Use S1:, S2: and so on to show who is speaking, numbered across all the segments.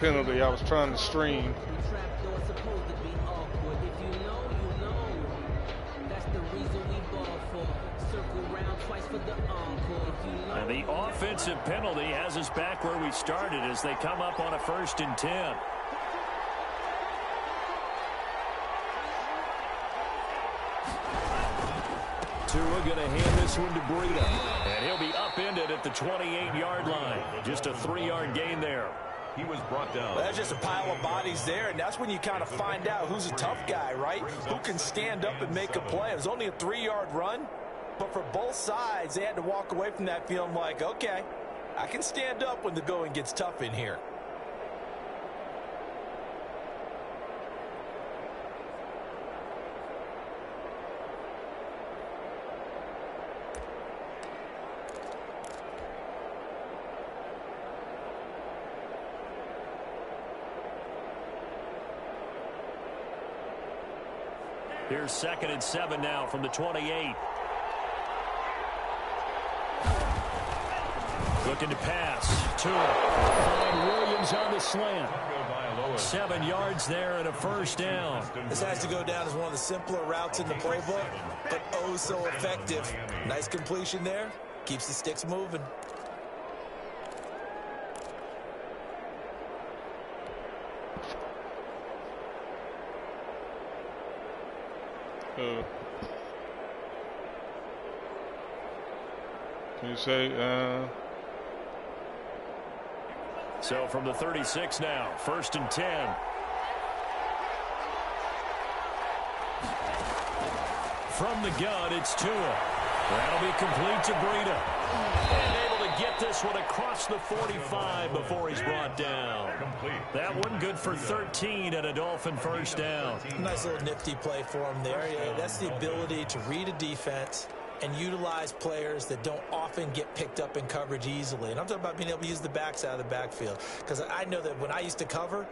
S1: Penalty. I was trying to stream.
S2: And the offensive penalty has us back where we started as they come up on a 1st and 10. Tua going to hand this one to Breida. And he'll be upended at the 28-yard line. Just a 3-yard gain there.
S3: He was brought down.
S4: Well, that's just a pile of bodies there, and that's when you kind of find out who's a tough guy, right? Who can stand up and make a play. It was only a 3-yard run, but for both sides, they had to walk away from that feeling like, okay, I can stand up when the going gets tough in here.
S2: Here's 2nd and 7 now from the 28. Looking to pass. Tua. And Williams on the slant. 7 yards there and a 1st down.
S4: This has to go down as one of the simpler routes in the playbook, but oh so effective. Nice completion there. Keeps the sticks moving.
S1: Can you say
S2: So from the 36 now, 1st and 10. From the gun, it's Tua. That'll be complete to Breida. And able to get this one across the 45 before he's brought down. That one good for 13 and a Dolphin 1st down.
S4: Nice little nifty play for him there. Yeah, that's the ability to read a defense and utilize players that don't often get picked up in coverage easily. And I'm talking about being able to use the backs out of the backfield. Because I know that when I used to cover,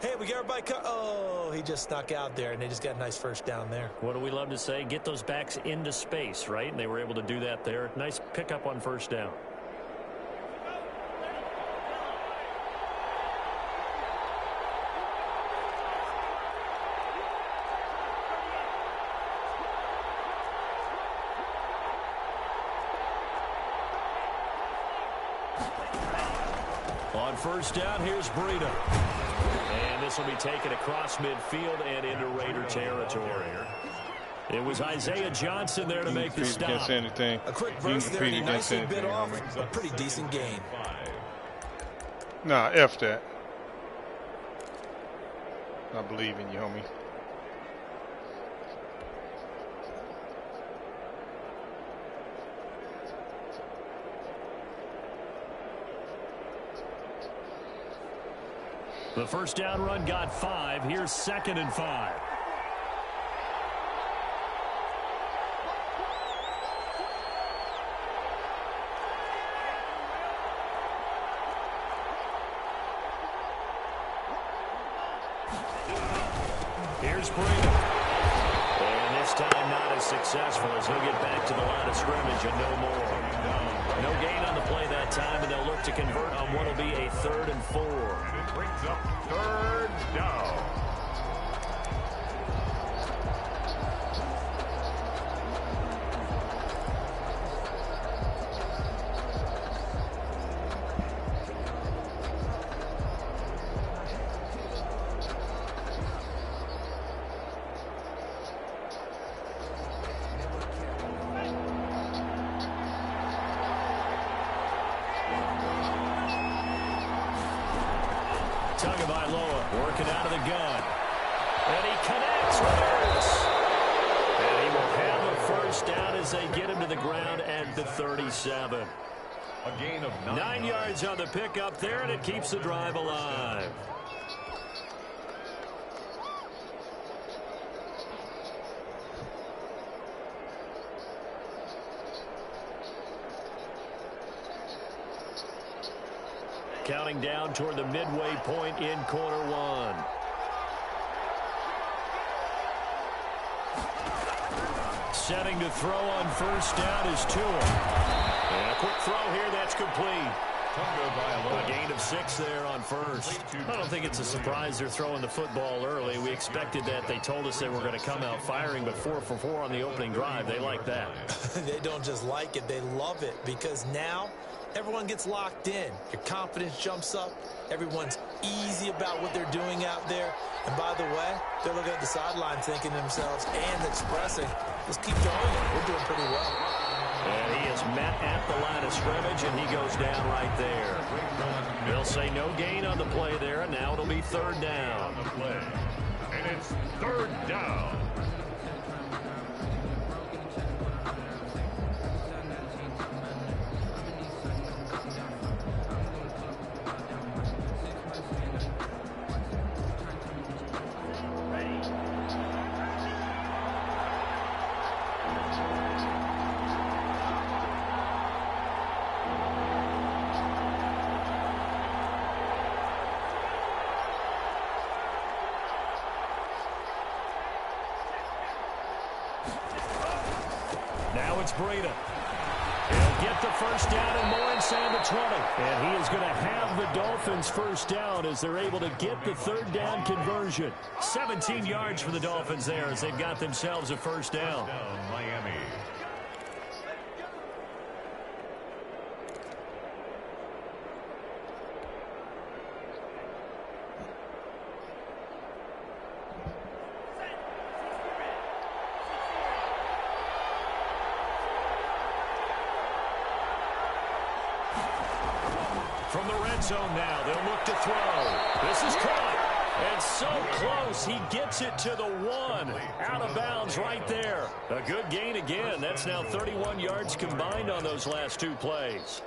S4: hey, we got everybody oh, he just snuck out there, and they just got a nice 1st down there.
S2: What do we love to say? Get those backs into space, right? And they were able to do that there. Nice pickup on 1st down. On 1st down, here's Breida. And this will be taken across midfield and into Raider territory. It was Isaiah Johnson there to make the stop.
S1: Against anything.
S4: A quick burst there, and he nicely bit off a pretty decent gain.
S1: Nah, F that. I believe in you, homie.
S2: The 1st down run got 5. Here's 2nd and 5. Here's Breida. And this time not as successful as he'll get back to the line of scrimmage and no more. No gain on the play that time, and they'll look to convert on what will be a 3rd and 4.
S3: It brings up 3rd down.
S2: Working out of the gun. And he connects with this. And he will have a 1st down as they get him to the ground at the 37.
S3: A gain of
S2: 9 yards on the pickup there, and it keeps the drive alive. Counting down toward the midway point in quarter 1. Setting to throw on 1st down is Tua. And a quick throw here, that's complete. A gain of 6 there on first. I don't think it's a surprise they're throwing the football early. We expected that. They told us they were going to come out firing, but 4 for 4 on the opening drive. They like that.
S4: They don't just like it. They love it because now everyone gets locked in. Your confidence jumps up. Everyone's easy about what they're doing out there. And by the way, they're looking at the sideline thinking to themselves and expressing, let's keep going. We're doing pretty well.
S2: And he is met at the line of scrimmage, and he goes down right there. They'll say no gain on the play there, and now it'll be 3rd down.
S3: And it's 3rd down.
S2: Now it's Breida. He'll get the 1st down and more inside the 20. And he is going to have the Dolphins 1st down as they're able to get the 3rd down conversion. 17 yards for the Dolphins there as they've got themselves a 1st down.
S3: Miami.
S2: From the red zone now, they'll look to throw. This is caught. And so close, he gets it to the 1. Out of bounds right there. A good gain again. That's now 31 yards combined on those last 2 plays.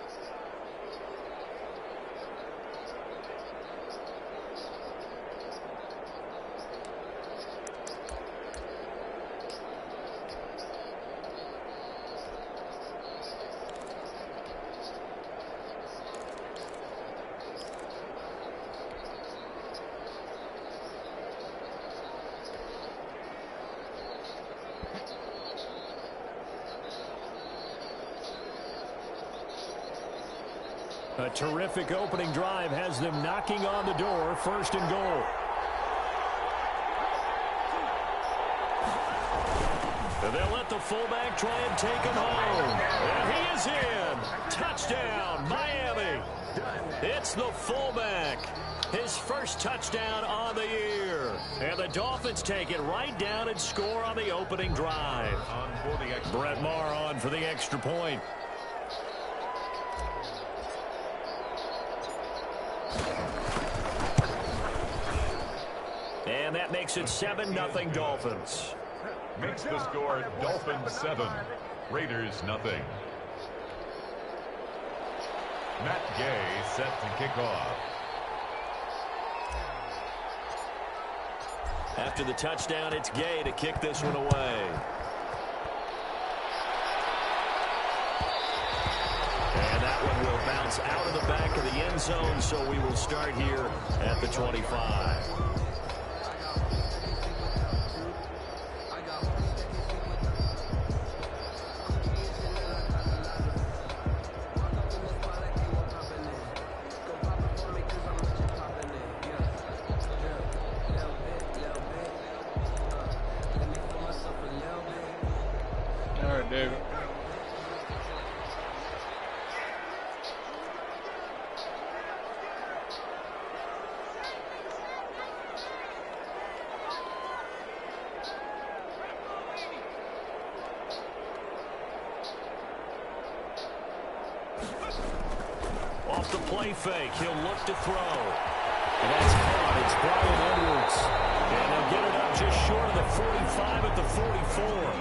S2: A terrific opening drive has them knocking on the door. 1st and goal. And they'll let the fullback try and take him home. And he is in. Touchdown, Miami. It's the fullback. His 1st touchdown on the year. And the Dolphins take it right down and score on the opening drive. Brett Maher on for the extra point. And that makes it 7-0 Dolphins.
S3: Makes the score Dolphins 7, Raiders nothing. Matt Gay set to kick off.
S2: After the touchdown, it's Gay to kick this one away. And that one will bounce out of the back of the end zone, so we will start here at the 25.
S1: All right, David.
S2: Off the play fake, he'll look to throw. And that's caught. It's Brian Edwards. And they'll get it up just short of the 45 at the 44.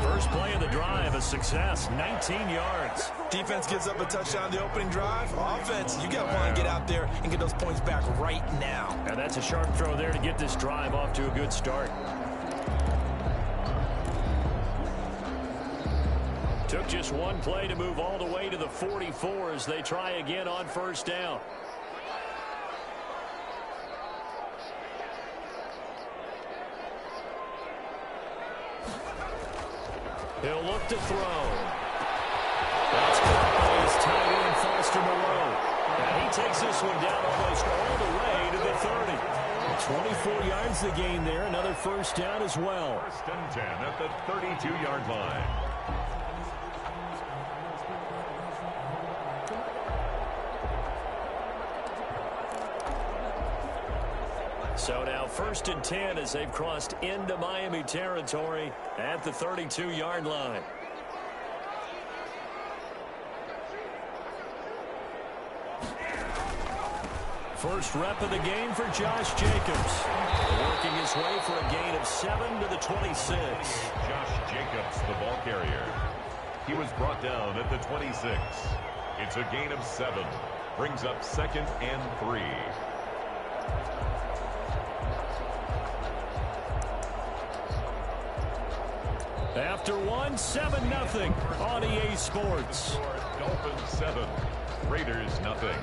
S2: First play of the drive, a success, 19 yards.
S4: Defense gives up a touchdown the opening drive. Offense, you got to want to get out there and get those points back right now.
S2: And that's a sharp throw there to get this drive off to a good start. Took just one play to move all the way to the 44 as they try again on 1st down. He'll look to throw. That's caught by his tight end, Foster Moreau. takes this one down almost all the way to the 30. 24 yards the gain there. Another first down as well.
S3: First and 10 at the 32-yard line.
S2: So now first and 10 as they've crossed into Miami territory at the 32-yard line. First rep of the game for Josh Jacobs. Working his way for a gain of 7 to the 26.
S3: Josh Jacobs, the ball carrier. He was brought down at the 26. It's a gain of 7. Brings up 2nd and 3.
S2: After 7-0 on EA Sports.
S3: Dolphins 7, Raiders nothing.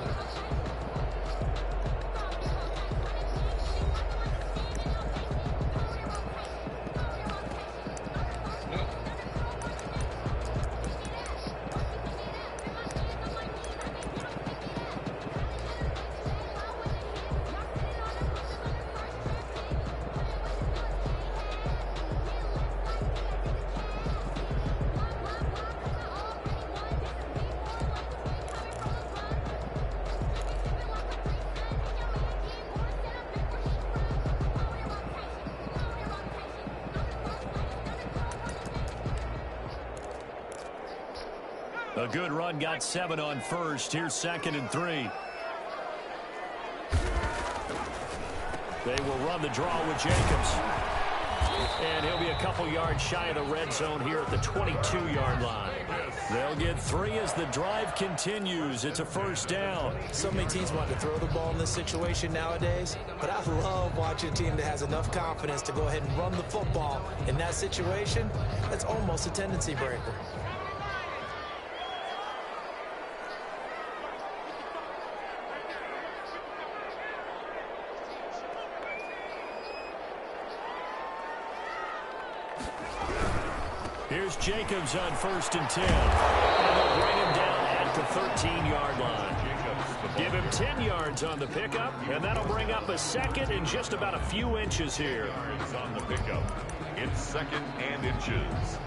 S2: A good run, got 7 on first. Here's 2nd and 3. They will run the draw with Jacobs. And he'll be a couple yards shy of the red zone here at the 22-yard line. They'll get 3 as the drive continues. It's a first down.
S4: So many teams want to throw the ball in this situation nowadays, but I love watching a team that has enough confidence to go ahead and run the football in that situation. That's almost a tendency breaker.
S2: Here's Jacobs on 1st and 10. And they'll bring him down at the 13-yard line. Give him 10 yards on the pickup, and that'll bring up a 2nd and just about a few inches here.
S3: Yards on the pickup. It's 2nd and inches.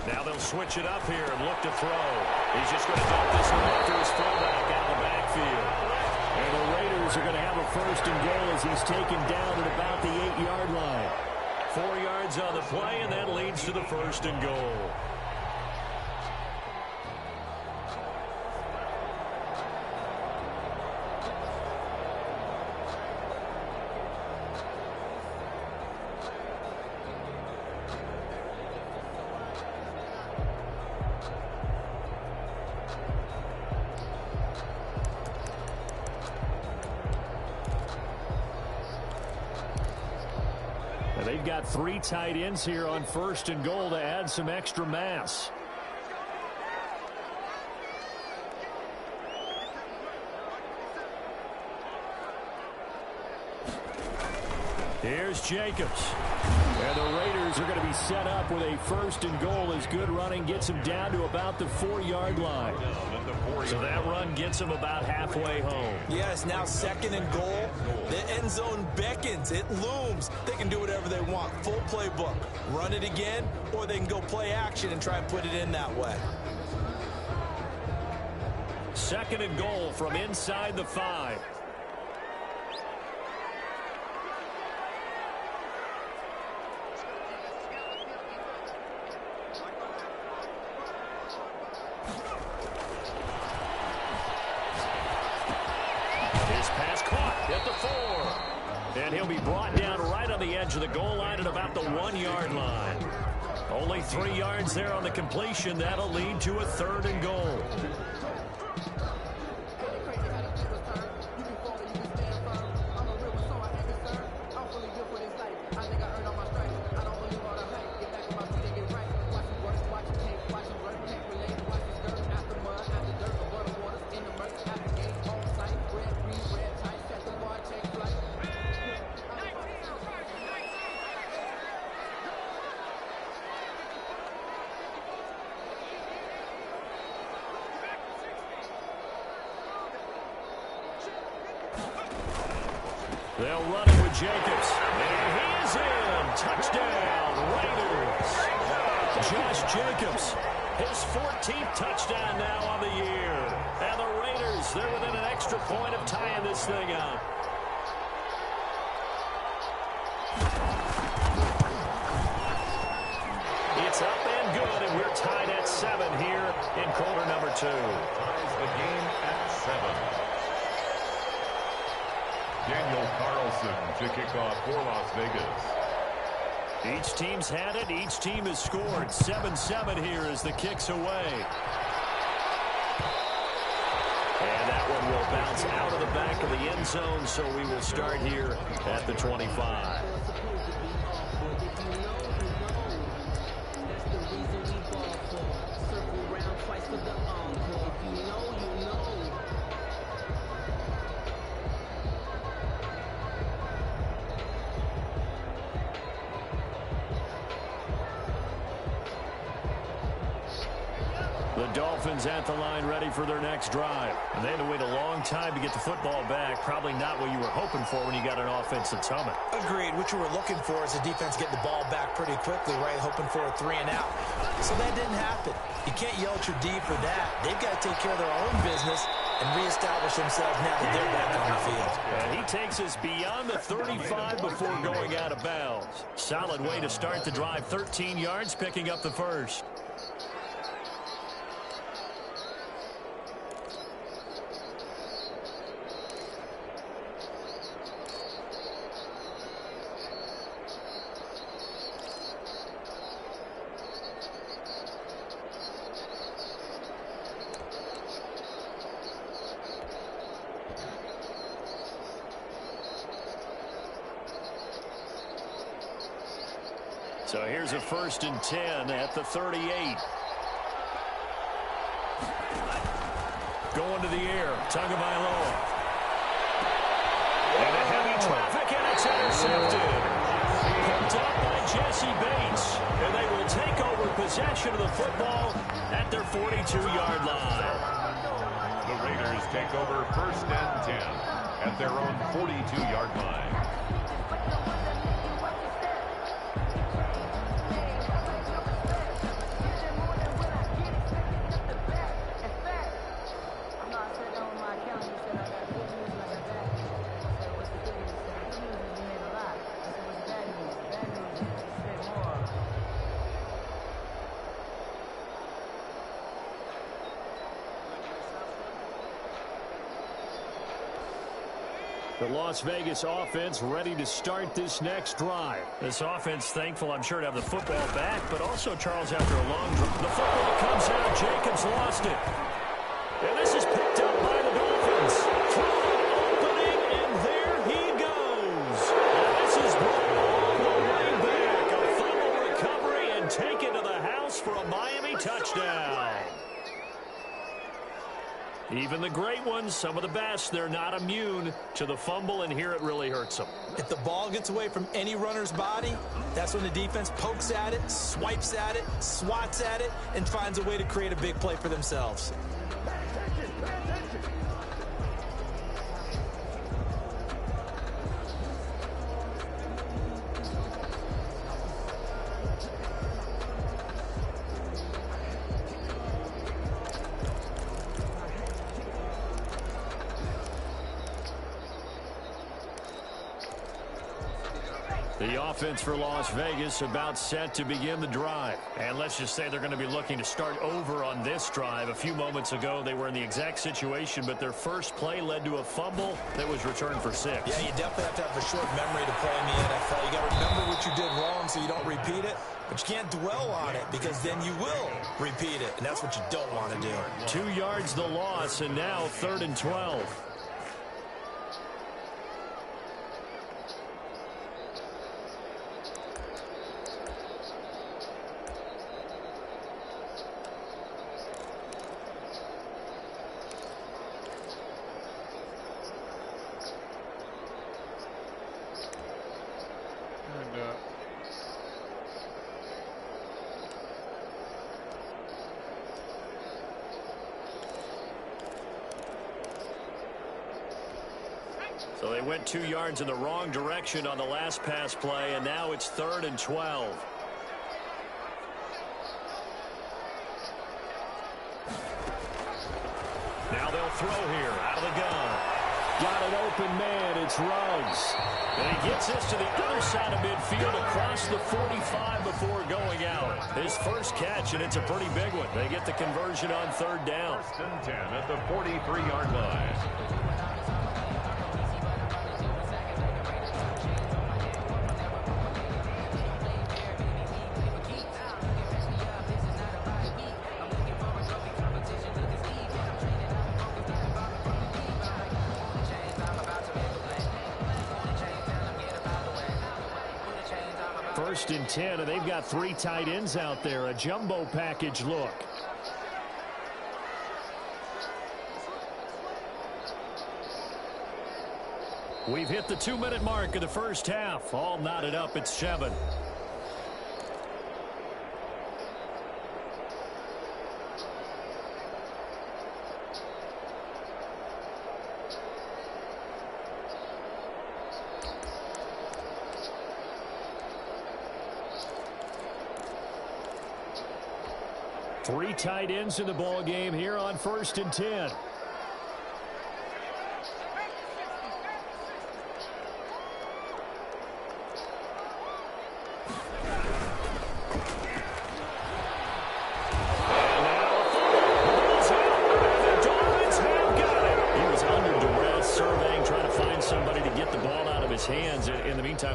S2: Now they'll switch it up here and look to throw. He's just going to dump this one after his fullback out of the backfield. And the Raiders are going to have a 1st and goal as he's taken down at about the 8-yard line. 4 yards on the play, and that leads to the 1st and goal. They've got 3 tight ends here on 1st and goal to add some extra mass. Here's Jacobs. And the Raiders are going to be set up with a 1st and goal as good running gets them down to about the 4-yard line. So that run gets them about halfway home.
S4: Yes, now 2nd and goal. The end zone beckons. It looms. They can do whatever they want. Full playbook. Run it again, or they can go play action and try and put it in that way.
S2: 2nd and goal from inside the 5. And he'll be brought down right on the edge of the goal line at about the 1-yard line. Only 3 yards there on the completion. That'll lead to a 3rd and goal. They'll run it with Jacobs. And he is in. Touchdown, Raiders. Josh Jacobs, his 14th touchdown now on the year. And the Raiders, they're within an extra point of tying this thing up. It's up and good, and we're tied at 7 here in quarter number 2.
S3: Ties the game at 7. Daniel Carlson to kick off for Las Vegas.
S2: Each team's had it. Each team has scored. 7-7 here as the kick's away. And that one will bounce out of the back of the end zone, so we will start here at the 25. The Dolphins at the line ready for their next drive. And they had to wait a long time to get the football back. Probably not what you were hoping for when you got an offense that's humming.
S4: Agreed. What you were looking for is the defense getting the ball back pretty quickly, right? Hoping for a 3 and out. So that didn't happen. You can't yell at your D for that. They've got to take care of their own business and reestablish themselves now that they're back on the field.
S2: And he takes us beyond the 35 before going out of bounds. Solid way to start the drive. 13 yards, picking up the first. So here's a 1st and 10 at the 38. Going to the air, Tagovailoa. Into heavy traffic, and it's intercepted. Picked up by Jesse Bates. And they will take over possession of the football at their 42-yard line.
S3: The Raiders take over 1st and 10 at their own 42-yard line.
S2: The Las Vegas offense ready to start this next drive. This offense thankful, I'm sure, to have the football back, but also, Charles, after a long drive. The football comes out. Jacobs lost it. And this is picked up by the Dolphins. Throwing opening, and there he goes. And this is brought all the way back. A fumble recovery and taken to the house for a Miami touchdown. Even the great ones, some of the best, they're not immune to the fumble, and here it really hurts them.
S4: If the ball gets away from any runner's body, that's when the defense pokes at it, swipes at it, swats at it, and finds a way to create a big play for themselves.
S2: The offense for Las Vegas about set to begin the drive. And let's just say they're going to be looking to start over on this drive. A few moments ago, they were in the exact situation, but their first play led to a fumble that was returned for 6.
S4: Yeah, you definitely have to have a short memory to play in the NFL. You got to remember what you did wrong so you don't repeat it. But you can't dwell on it because then you will repeat it, and that's what you don't want to do.
S2: 2 yards the loss, and now 3rd and 12. So they went 2 yards in the wrong direction on the last pass play, and now it's 3rd and 12. Now they'll throw here out of the gun. Got an open man. It's Ruggs. And he gets this to the other side of midfield across the 45 before going out. His first catch, and it's a pretty big one. They get the conversion on 3rd down.
S3: 1st and 10 at the 43-yard line.
S2: First and 10, and they've got 3 tight ends out there. A jumbo package look. We've hit the 2-minute mark of the first half. All knotted up at 7. Three tight ends in the ball game here on 1st and 10.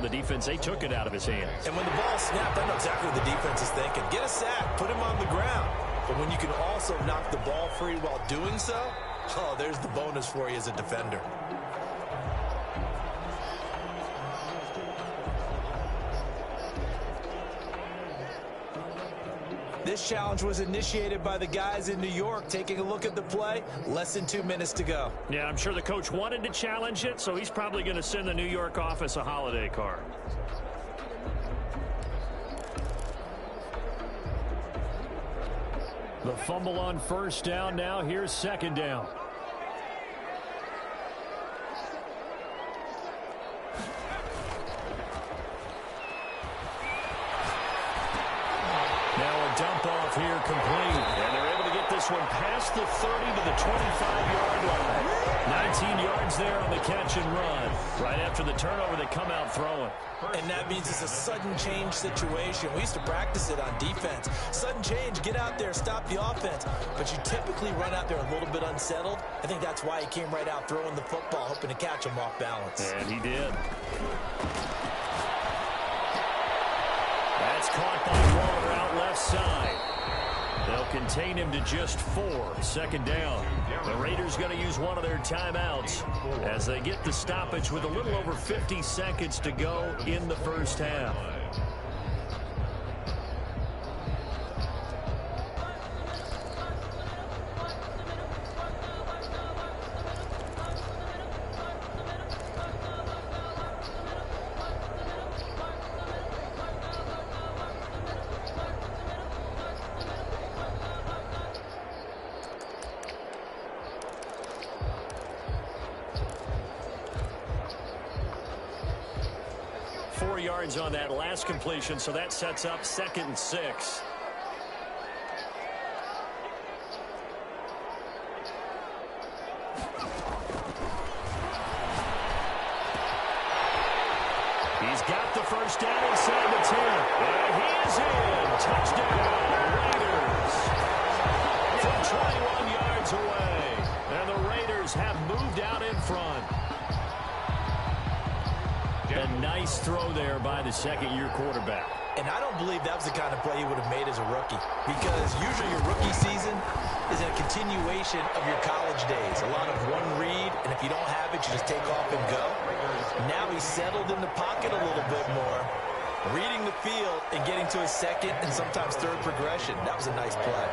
S2: The defense, they took it out of his hands.
S4: And when the ball snapped, I know exactly what the defense is thinking. Get a sack, put him on the ground. But when you can also knock the ball free while doing so, oh, there's the bonus for you as a defender. This challenge was initiated by the guys in New York. Taking a look at the play, less than 2 minutes to go.
S2: Yeah, I'm sure the coach wanted to challenge it, so he's probably going to send the New York office a holiday card. The fumble on 1st down. Now here's 2nd down. Dump off here complete, and they're able to get this one past the 30 to the 25-yard line. 19 yards there on the catch and run. Right after the turnover, they come out throwing.
S4: And that means it's a sudden change situation. We used to practice it on defense. Sudden change, get out there, stop the offense. But you typically run out there a little bit unsettled. I think that's why he came right out throwing the football, hoping to catch him off balance.
S2: And he did. That's caught by Waller out left side. They'll contain him to just 4. 2nd down. The Raiders going to use one of their timeouts as they get the stoppage with a little over 50 seconds to go in the first half. Yards on that last completion, so that sets up 2nd and 6. He's got the first down inside the 10, and he is in. Touchdown, Raiders. From 21 yards away, and the Raiders have moved out in front. A nice throw there by the 2nd-year quarterback.
S4: And I don't believe that was the kind of play he would have made as a rookie, because usually your rookie season is a continuation of your college days. A lot of one read, and if you don't have it, you just take off and go. Now he's settled in the pocket a little bit more, reading the field and getting to his 2nd and sometimes 3rd progression. That was a nice play.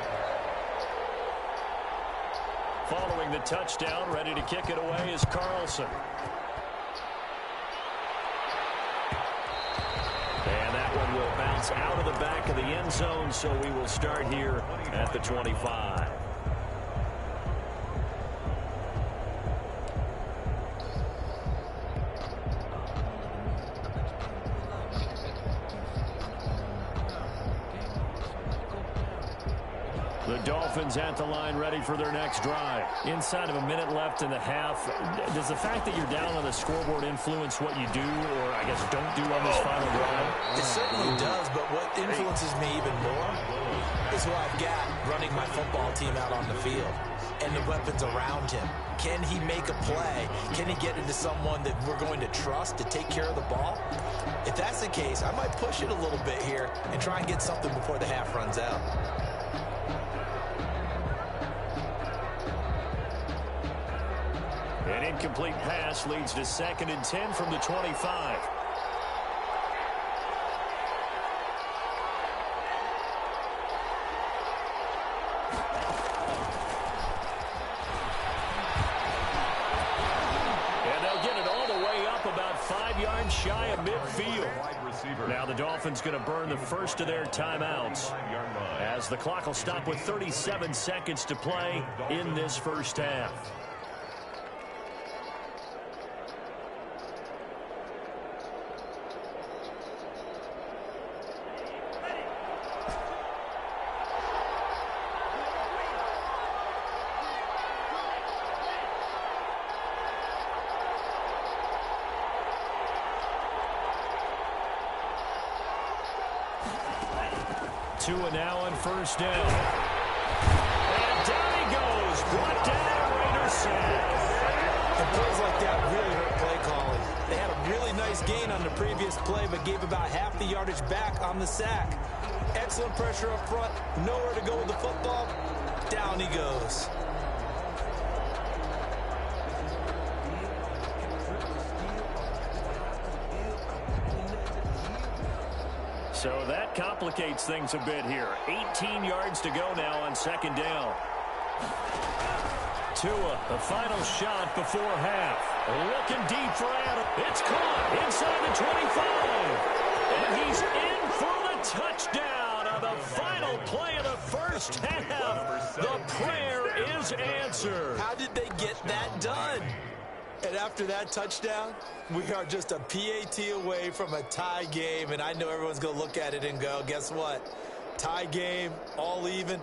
S2: Following the touchdown, ready to kick it away is Carlson. And that one will bounce out of the back of the end zone, so we will start here at the 25. Dolphins at the line ready for their next drive. Inside of a minute left in the half, does the fact that you're down on the scoreboard influence what you do or, I guess, don't do on this final drive?
S4: It certainly does, but what influences me even more is who I've got running my football team out on the field and the weapons around him. Can he make a play? Can he get into someone that we're going to trust to take care of the ball? If that's the case, I might push it a little bit here and try and get something before the half runs out.
S2: An incomplete pass leads to 2nd and 10 from the 25. Shy of midfield. Now the Dolphins going to burn the first of their timeouts as the clock will stop with 37 seconds to play in this first half. Tua now on first down. And down he goes. Brought down, Raiders sack.
S4: And plays like that really hurt play calling. They had a really nice gain on the previous play, but gave about half the yardage back on the sack. Excellent pressure up front. Nowhere to go with the football. Down he goes.
S2: So that complicates things a bit here. 18 yards to go now on 2nd down. Tua, the final shot before half. Looking deep for Adam. It's caught inside the 25. And he's in for the touchdown on the final play of the first half. The prayer is answered.
S4: How did they get that done? And after that touchdown, we are just a PAT away from a tie game. And I know everyone's going to look at it and go, guess what? Tie game, all even?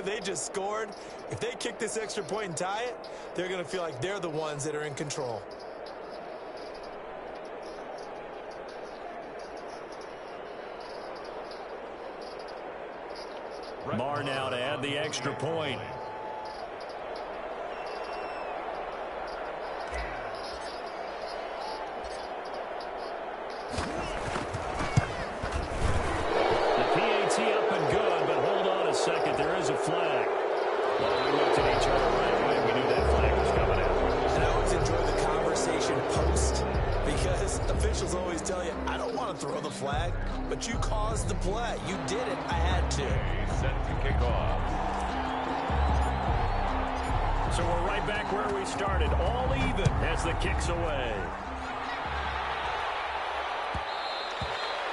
S4: They just scored. If they kick this extra point and tie it, they're going to feel like they're the ones that are in control.
S2: Marr now to add the extra point. Flag. Well, we looked at each other right away. We knew that flag was coming out.
S4: And I always enjoy the conversation post because officials always tell you, I don't want to throw the flag, but you caused the play. You did it. I had to.
S3: Set to kick off.
S2: So we're right back where we started. All even as the kick's away.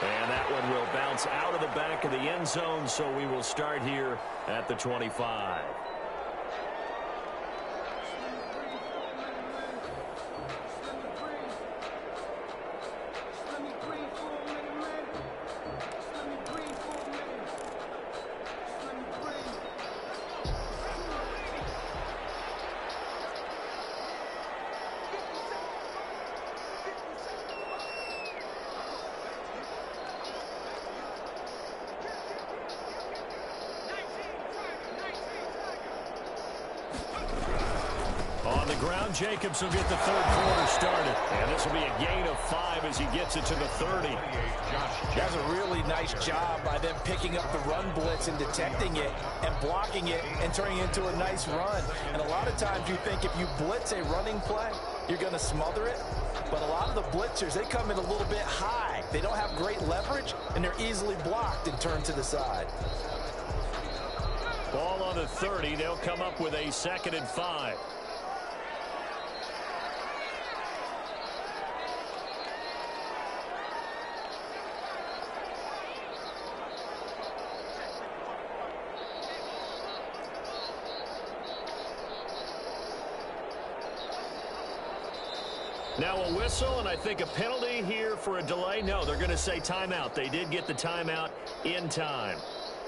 S2: And that one will bounce out of the back of the end zone, so we will start here at the 25. Jacobs will get the third quarter started. And this will be a gain of 5 as he gets it to the 30.
S4: That's a really nice job by them picking up the run blitz and detecting it and blocking it and turning it into a nice run. And a lot of times you think if you blitz a running play, you're going to smother it. But a lot of the blitzers, they come in a little bit high. They don't have great leverage, and they're easily blocked and turned to the side.
S2: Ball on the 30. They'll come up with a 2nd and 5. Now a whistle, and I think a penalty here for a delay. No, they're going to say timeout. They did get the timeout in time.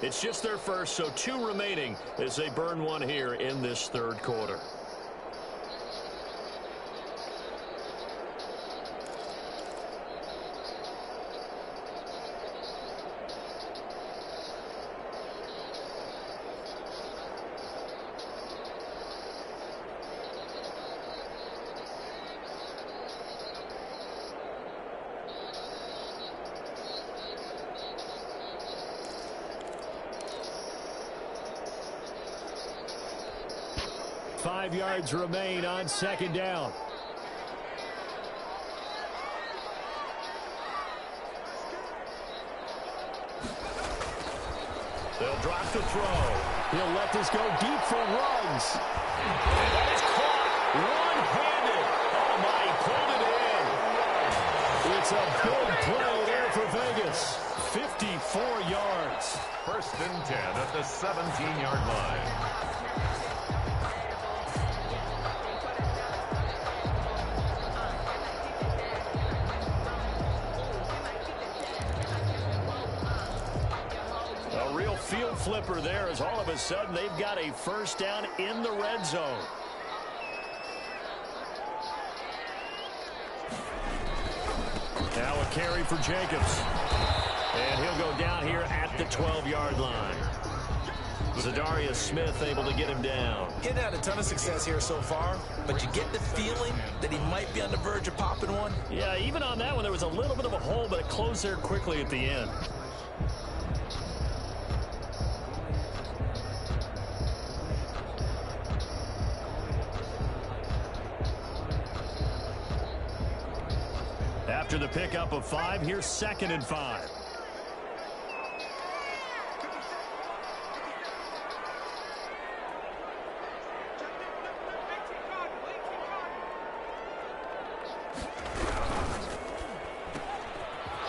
S2: It's just their first, so 2 remaining as they burn one here in this third quarter. Five yards remain on second down. They'll drop the throw. He'll let this go deep for Ruggs. That is caught one-handed. Oh, my, he pulled it in. It's a big play there for Vegas. 54 yards.
S3: 1st and 10 at the 17-yard line.
S2: Field flipper there as all of a sudden they've got a first down in the red zone. Now a carry for Jacobs. And he'll go down here at the 12-yard line. Zadarius Smith able to get him down.
S4: He's had a ton of success here so far, but you get the feeling that he might be on the verge of popping one.
S2: Yeah, even on that one there was a little bit of a hole, but it closed there quickly at the end. After the pickup of 5, here's 2nd and 5.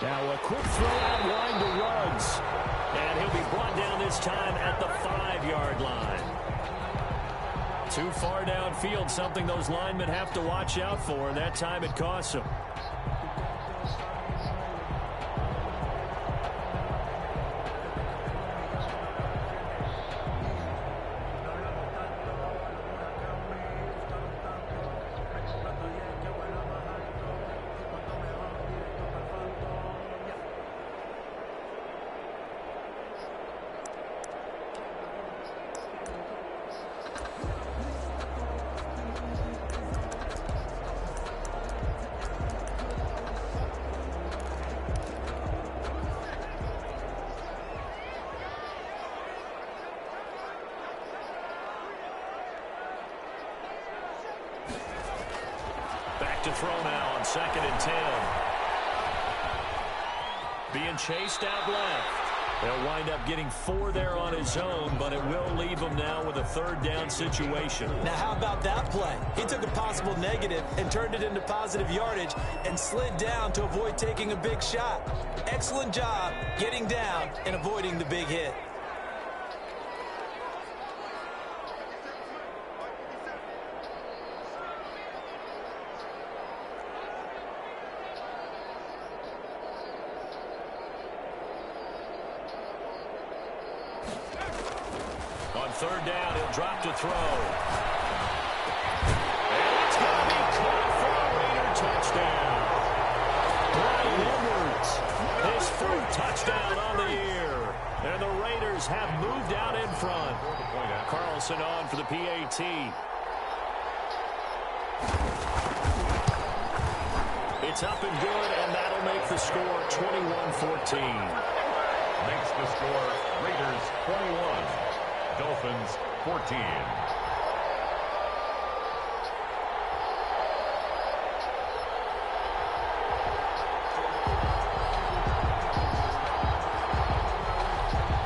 S2: Now a quick throw out line to Ruggs. And he'll be brought down this time at the 5-yard line. Too far downfield, something those linemen have to watch out for, and that time it costs them. To throw now on 2nd and 10. Being chased out left. They'll wind up getting 4 there on his own, but it will leave him now with a 3rd down situation.
S4: Now, how about that play? He took a possible negative and turned it into positive yardage and slid down to avoid taking a big shot. Excellent job getting down and avoiding the big hit.
S2: On 3rd down, he'll drop to throw. And it's going to be caught for a Raider touchdown. Brian Edwards, his 4th touchdown on the year. And the Raiders have moved out in front. Carlson on for the PAT. It's up and good, and that'll make the score 21-14.
S3: Makes the score Raiders 21. Dolphins 14.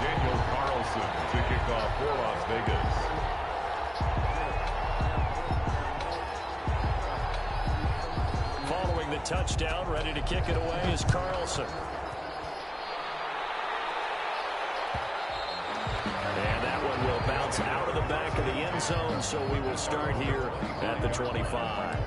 S3: Daniel Carlson to kick off for Las Vegas.
S2: Following the touchdown, ready to kick it away is Carlson. And that one will bounce out of the back of the end zone, so we will start here at the 25.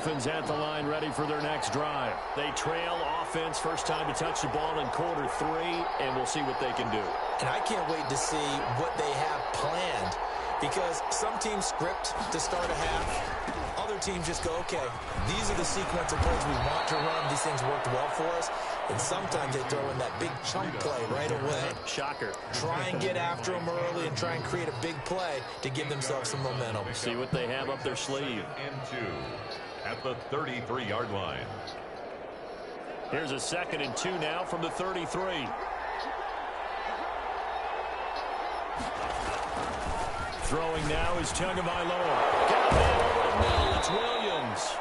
S2: Dolphins at the line ready for their next drive. They trail offense, first time to touch the ball in quarter 3, and we'll see what they can do.
S4: And I can't wait to see what they have planned, because some teams script to start a half. Other teams just go, okay, these are the sequence of plays we want to run. These things worked well for us. And sometimes they throw in that big chunk play right away.
S2: Shocker.
S4: Try and get after them early and try and create a big play to give themselves some momentum.
S2: See what they have up their sleeve.
S3: And 2 at the 33-yard line.
S2: Here's a 2nd and 2 now from the 33. Throwing now is Tagovailoa. Got that over the middle. It's Williams.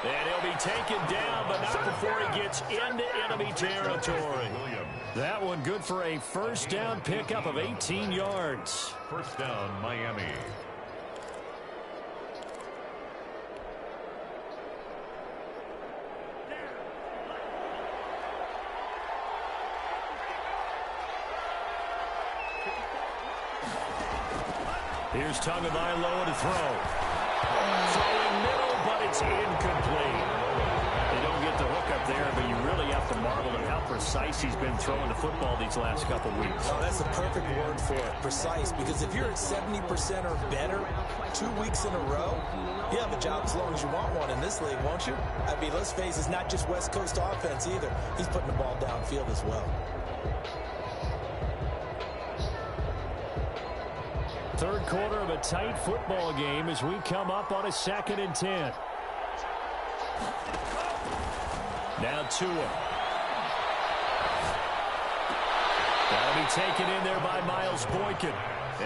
S2: And he'll be taken down, but not before he gets into enemy territory. That one good for a first down pickup of 18 yards.
S3: First down, Miami.
S2: Here's Tagovailoa to throw. Throwing middle, but it's incomplete. They don't get the hook up there, but you really have to marvel at how precise he's been throwing the football these last couple weeks.
S4: Oh, that's the perfect word for it, precise, because if you're at 70% or better 2 weeks in a row, you have a job as long as you want one in this league, won't you? I mean, let's face it, it's not just West Coast offense either. He's putting the ball downfield as well.
S2: Third quarter of a tight football game as we come up on a 2nd and 10. Now Tua. That'll be taken in there by Miles Boykin.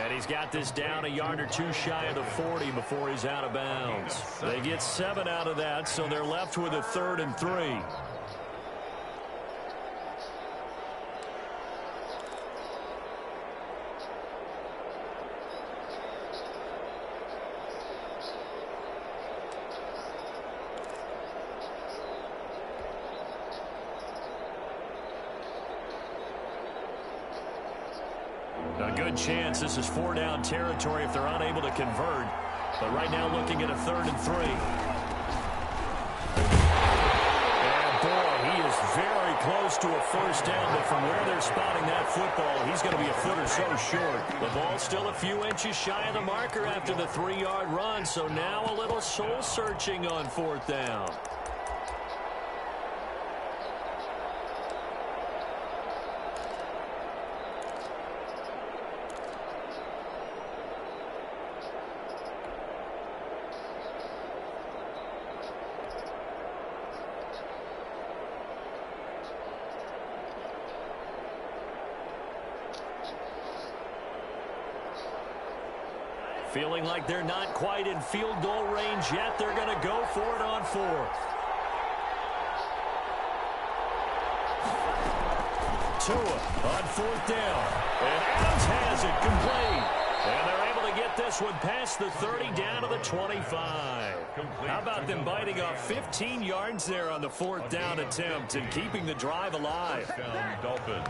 S2: And he's got this down a yard or 2 shy of the 40 before he's out of bounds. They get 7 out of that, so they're left with a 3rd and 3. A good chance this is 4-down territory if they're unable to convert. But right now looking at a 3rd and 3. And boy, he is very close to a first down. But from where they're spotting that football, he's going to be a foot or so short. The ball's still a few inches shy of the marker after the 3-yard run. So now a little soul searching on 4th down. Feeling like they're not quite in field goal range yet. They're going to go for it on 4th. Tua on 4th down. And Adams has it complete. And they're able to get this one past the 30 down to the 25. How about them biting off 15 yards there on the 4th down attempt and keeping the drive alive?
S3: Dolphins.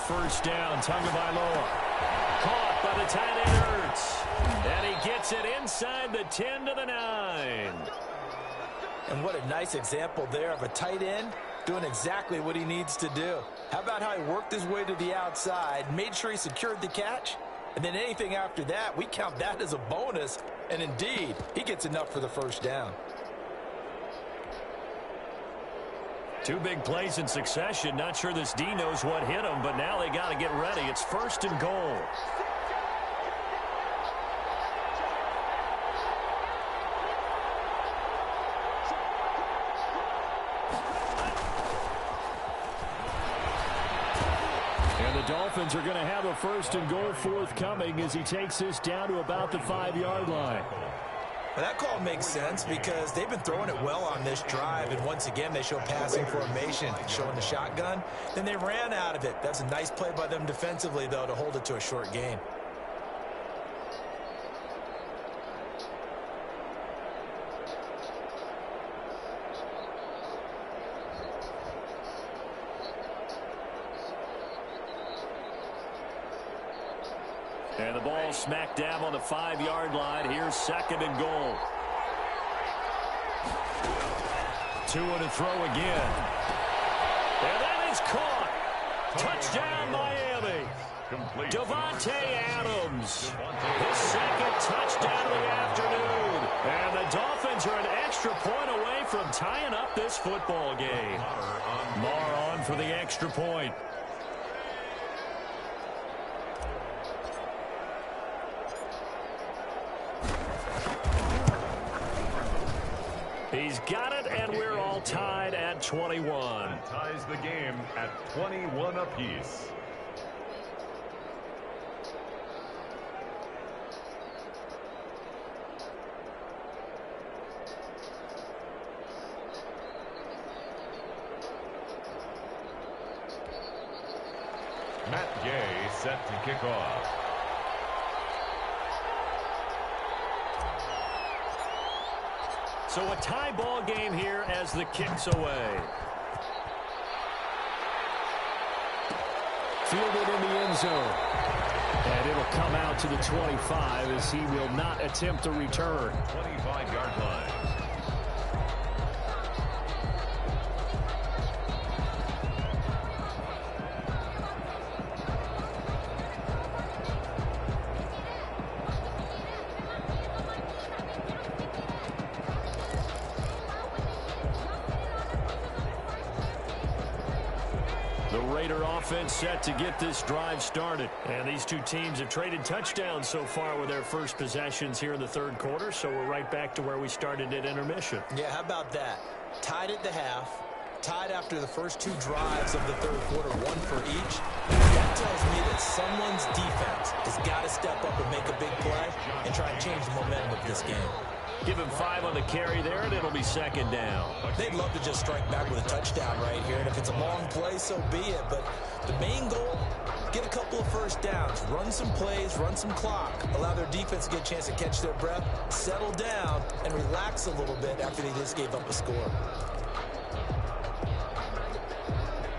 S2: First down, Tagovailoa. Caught by the tight end Hurts. And he gets it inside the 10 to the 9.
S4: And what a nice example there of a tight end doing exactly what he needs to do. How about how he worked his way to the outside, made sure he secured the catch, and then anything after that, we count that as a bonus. And indeed, he gets enough for the first down.
S2: 2 big plays in succession. Not sure this D knows what hit him, but now they got to get ready. It's 1st and goal. And the Dolphins are going to have a 1st and goal forthcoming as he takes this down to about the 5-yard line.
S4: Well, that call makes sense because they've been throwing it well on this drive, and once again they show passing formation, showing the shotgun. Then they ran out of it. That's a nice play by them defensively, though, to hold it to a short gain.
S2: And the ball smack dab on the 5-yard line. Here's 2nd and goal. 2 to throw again. And that is caught. Touchdown, Miami. Davante Adams. His 2nd touchdown of the afternoon. And the Dolphins are an extra point away from tying up this football game. Marr on for the extra point. He's got it, and we're all tied at 21.
S3: That ties the game at 21 apiece. Matt Gay set to kick off.
S2: So a tie ball game here as the kick's away. Fielded in the end zone. And it'll come out to the 25 as he will not attempt a return.
S3: 25-yard line.
S2: Offense set to get this drive started. And these two teams have traded touchdowns so far with their first possessions here in the 3rd quarter, so we're right back to where we started at intermission.
S4: Yeah, how about that? Tied at the half, tied after the first 2 drives of the 3rd quarter, 1 for each. That tells me that someone's defense has got to step up and make a big play and try and change the momentum of this game.
S2: Give him 5 on the carry there, and it'll be 2nd down.
S4: They'd love to just strike back with a touchdown right here, and if it's a long play, so be it. But the main goal, get a couple of first downs, run some plays, run some clock, allow their defense to get a chance to catch their breath, settle down, and relax a little bit after they just gave up a score.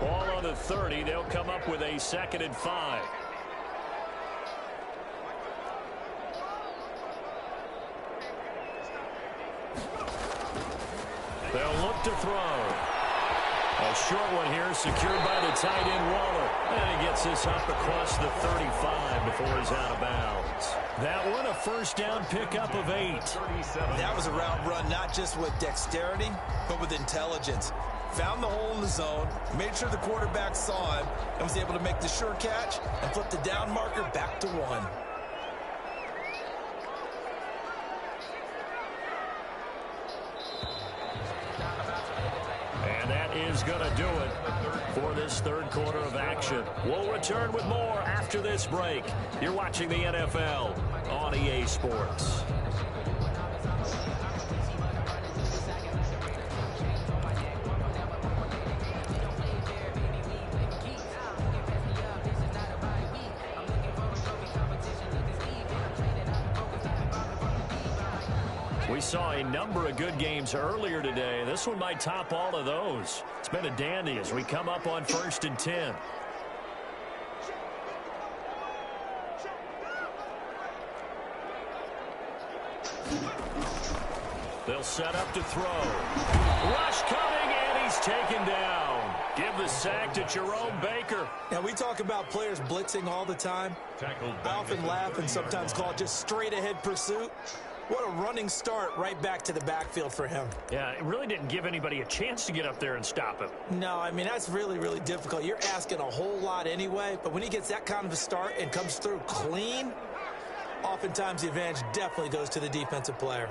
S2: Ball on the 30. They'll come up with a 2nd and 5. They'll look to throw. A short one here secured by the tight end Waller. And he gets this up across the 35 before he's out of bounds. That one a first down pickup of 8.
S4: That was a route run not just with dexterity, but with intelligence. Found the hole in the zone, made sure the quarterback saw him, and was able to make the sure catch and flip the down marker back to 1.
S2: Is going to do it for this 3rd quarter of action. We'll return with more after this break. You're watching the NFL on EA Sports. We saw a number of good games earlier today. This one might top all of those. It's been a dandy as we come up on 1st and 10. They'll set up to throw. Rush coming, and he's taken down. Give the sack to Jerome Baker.
S4: Now, we talk about players blitzing all the time. I often laugh and sometimes call it just straight-ahead pursuit. What a running start right back to the backfield for him.
S2: Yeah, it really didn't give anybody a chance to get up there and stop him.
S4: No, I mean, that's really, really difficult. You're asking a whole lot anyway, but when he gets that kind of a start and comes through clean, oftentimes the advantage definitely goes to the defensive player.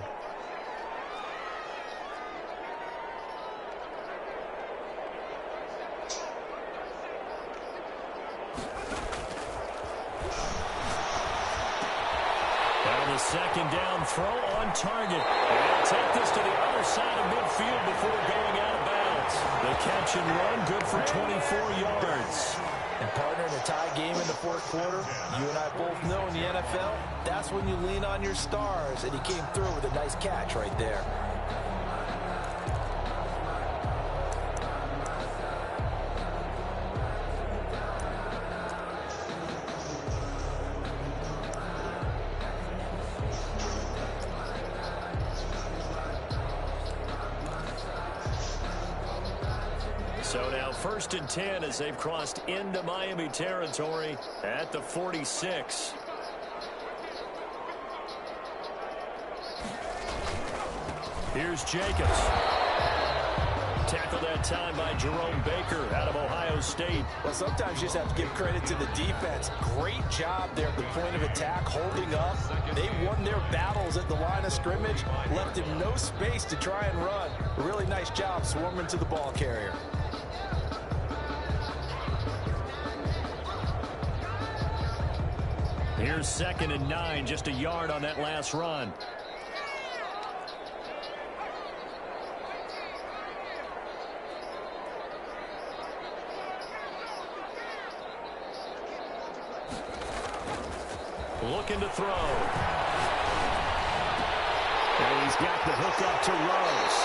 S2: Second down throw on target. And they'll take this to the other side of midfield before going out of bounds. The catch and run good for 24 yards.
S4: And partner, in a tie game in the 4th quarter, you and I both know in the NFL, that's when you lean on your stars. And he came through with a nice catch right there.
S2: So now 1st and 10 as they've crossed into Miami territory at the 46. Here's Jacobs. Tackled that time by Jerome Baker out of Ohio State.
S4: Well, sometimes you just have to give credit to the defense. Great job there at the point of attack, holding up. They won their battles at the line of scrimmage, left him no space to try and run. A really nice job swarming to the ball carrier.
S2: Here's 2nd and 9, just a yard on that last run. Looking to throw. And he's got the hook up to Rose.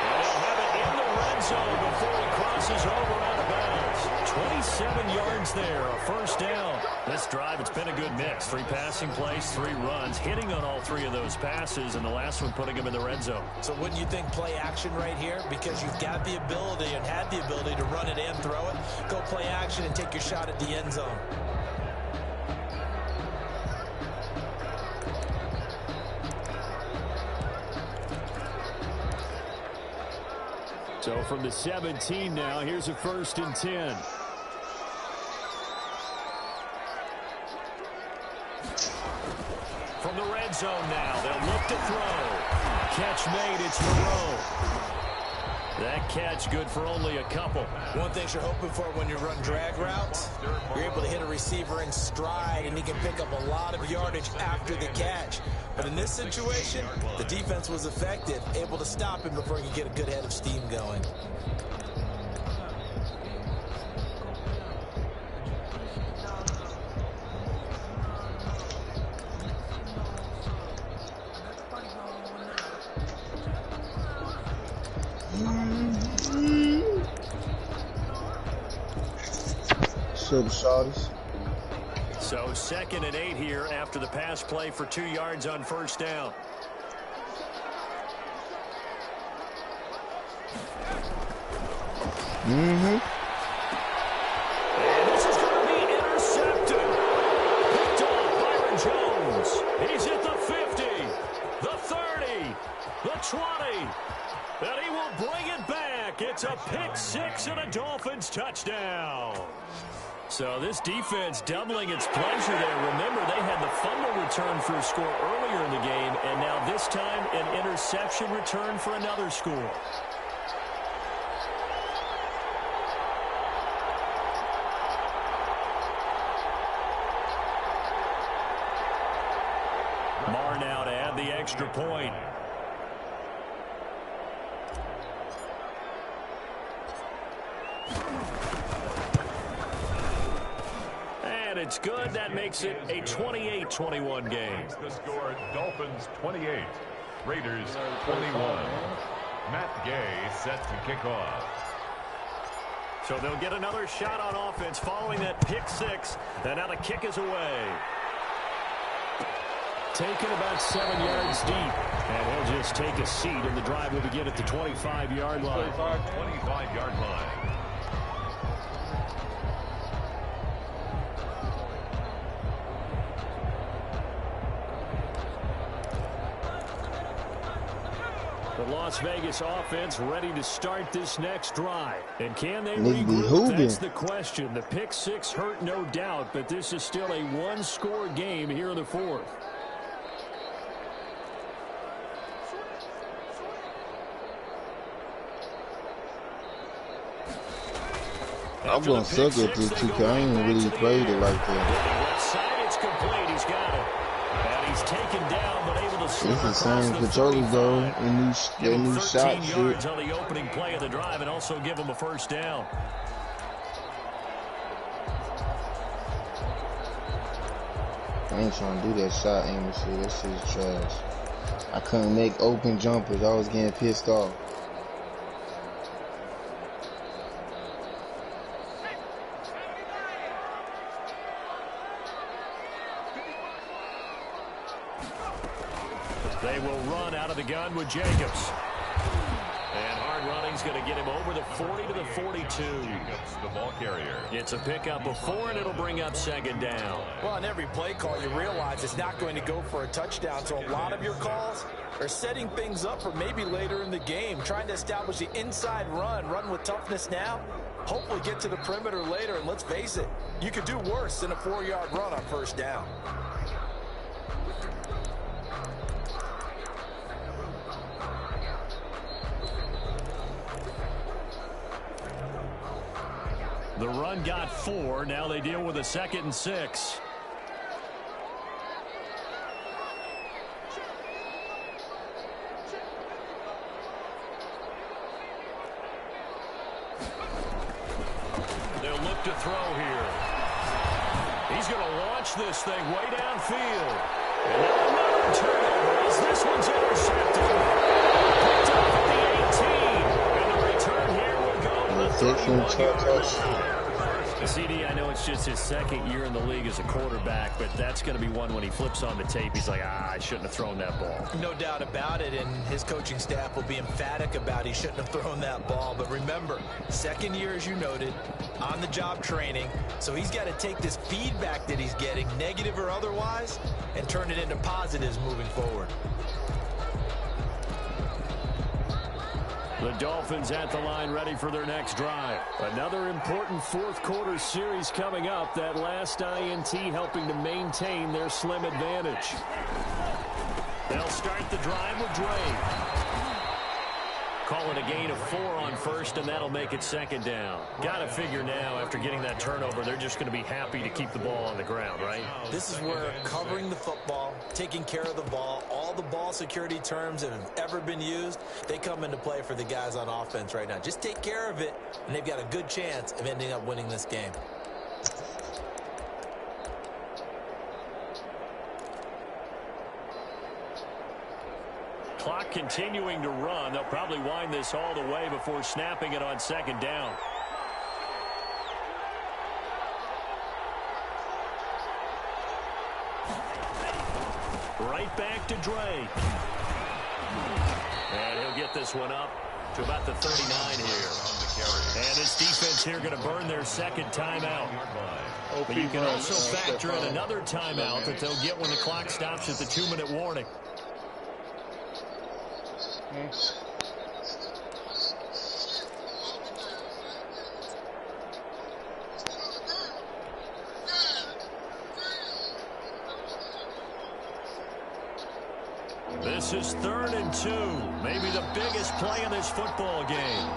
S2: And he'll have it in the red zone before he crosses over out of bounds. 27 yards there, a 1st down. This drive, it's been a good mix. 3 passing plays, 3 runs, hitting on all 3 of those passes, and the last one putting him in the red zone.
S4: So wouldn't you think play action right here? Because you've got the ability and had the ability to run it and throw it. Go play action and take your shot at the end zone.
S2: So from the 17 now, here's a 1st and 10. From the red zone now, they'll look to throw. Catch made, it's Moreau. That catch good for only a couple.
S4: One thing you're hoping for when you run drag routes, you're able to hit a receiver in stride, and he can pick up a lot of yardage after the catch. But in this situation, the defense was effective, able to stop him before he could get a good head of steam going.
S2: So 2nd and 8 here after the pass play for 2 yards on 1st down. And this is going to be intercepted. Picked off Byron Jones. He's at the 50, the 30, the 20. And he will bring it back. It's a pick 6 and a Dolphins touchdown. So this defense doubling its pleasure there. Remember, they had the fumble return for a score earlier in the game, and now this time an interception return for another score. Marr now to add the extra point. And it's good. That makes it a 28-21 game.
S3: The score, Dolphins 28, Raiders 21. Matt Gay set to kick off.
S2: So they'll get another shot on offense following that pick 6. And now the kick is away. Taken about 7 yards deep. And he'll just take a seat, and the drive will begin at the 25-yard line.
S3: 25-yard line.
S2: The Las Vegas offense ready to start this next drive. And can they regroup? That's the question. The pick 6 hurt, no doubt, but this is still a one-score game here in the 4th.
S5: I'm going to suck at this too, because I ain't really played it like that.
S2: Left side, it's complete. He's got it. And he's taken down, but able to slip
S5: It's the
S2: across
S5: same
S2: the
S5: controllers, though, and
S2: Give him
S5: new
S2: 13
S5: shot
S2: yards
S5: shit.
S2: on the opening play of the drive, and also give him a 1st down.
S5: I ain't trying to do that shot aim and shit. That shit is trash. I couldn't make open jumpers. I was getting pissed off.
S2: They will run out of the gun with Jacobs. And hard running Play is going to get him over the 40 to the 42.
S3: Jacobs, the ball carrier.
S2: It's a pickup of 4, and it'll bring up second down.
S4: Well, on every play call, you realize it's not going to go for a touchdown, so a lot of your calls are setting things up for maybe later in the game, trying to establish the inside run with toughness now, hopefully get to the perimeter later, and let's face it, you could do worse than a 4-yard run on first down.
S2: The run got 4. Now they deal with a 2nd and 6. They'll look to throw here. He's going to launch this thing way downfield. And now another turnover as this one's intercepted. Picked up at the 18. And the return here will go to the 31-yard line. CD, I know it's just his 2nd year in the league as a quarterback, but that's going to be one when he flips on the tape, he's like, I shouldn't have thrown that ball.
S4: No doubt about it, and his coaching staff will be emphatic about he shouldn't have thrown that ball. But remember, 2nd year, as you noted, on-the-job training, so he's got to take this feedback that he's getting, negative or otherwise, and turn it into positives moving forward.
S2: The Dolphins at the line ready for their next drive. Another important 4th quarter series coming up. That last INT helping to maintain their slim advantage. They'll start the drive with Dre. Call it a gain of 4 on first, and that'll make it 2nd down. Got to figure now, after getting that turnover, they're just going to be happy to keep the ball on the ground, right?
S4: This is where covering the football, taking care of the ball, all the ball security terms that have ever been used, they come into play for the guys on offense right now. Just take care of it, and they've got a good chance of ending up winning this game.
S2: Clock continuing to run. They'll probably wind this all the way before snapping it on 2nd down. Right back to Drake. And he'll get this one up to about the 39 here. And this defense here going to burn their 2nd timeout. But you can also factor in another timeout that they'll get when the clock stops at the 2-minute warning. This is 3rd and 2. Maybe the biggest play in this football game.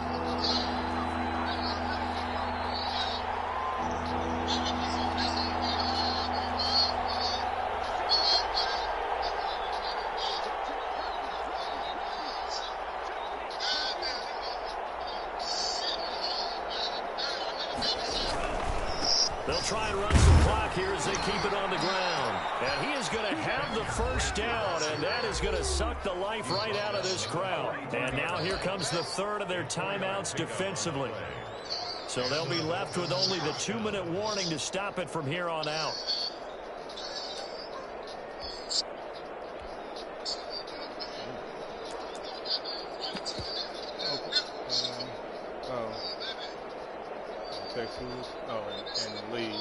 S2: They'll try and run some clock here as they keep it on the ground. And he is going to have the first down, and that is going to suck the life right out of this crowd. And now here comes the 3rd of their timeouts defensively. So they'll be left with only the 2-minute warning to stop it from here on out.
S1: Texas, and the league. I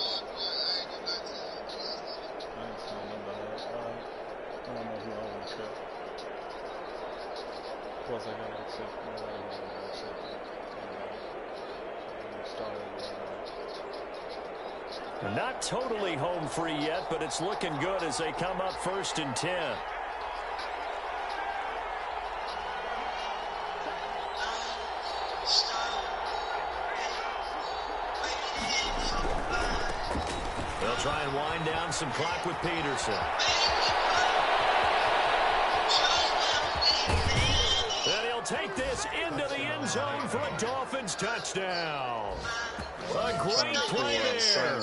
S1: ain't seen nobody. I don't know who I want to accept. Plus, I gotta accept
S2: They're not totally home free yet, but it's looking good as they come up 1st and 10. They'll try and wind down some clock with Peterson. And he'll take this into the end zone for a Dolphins touchdown. A great play there.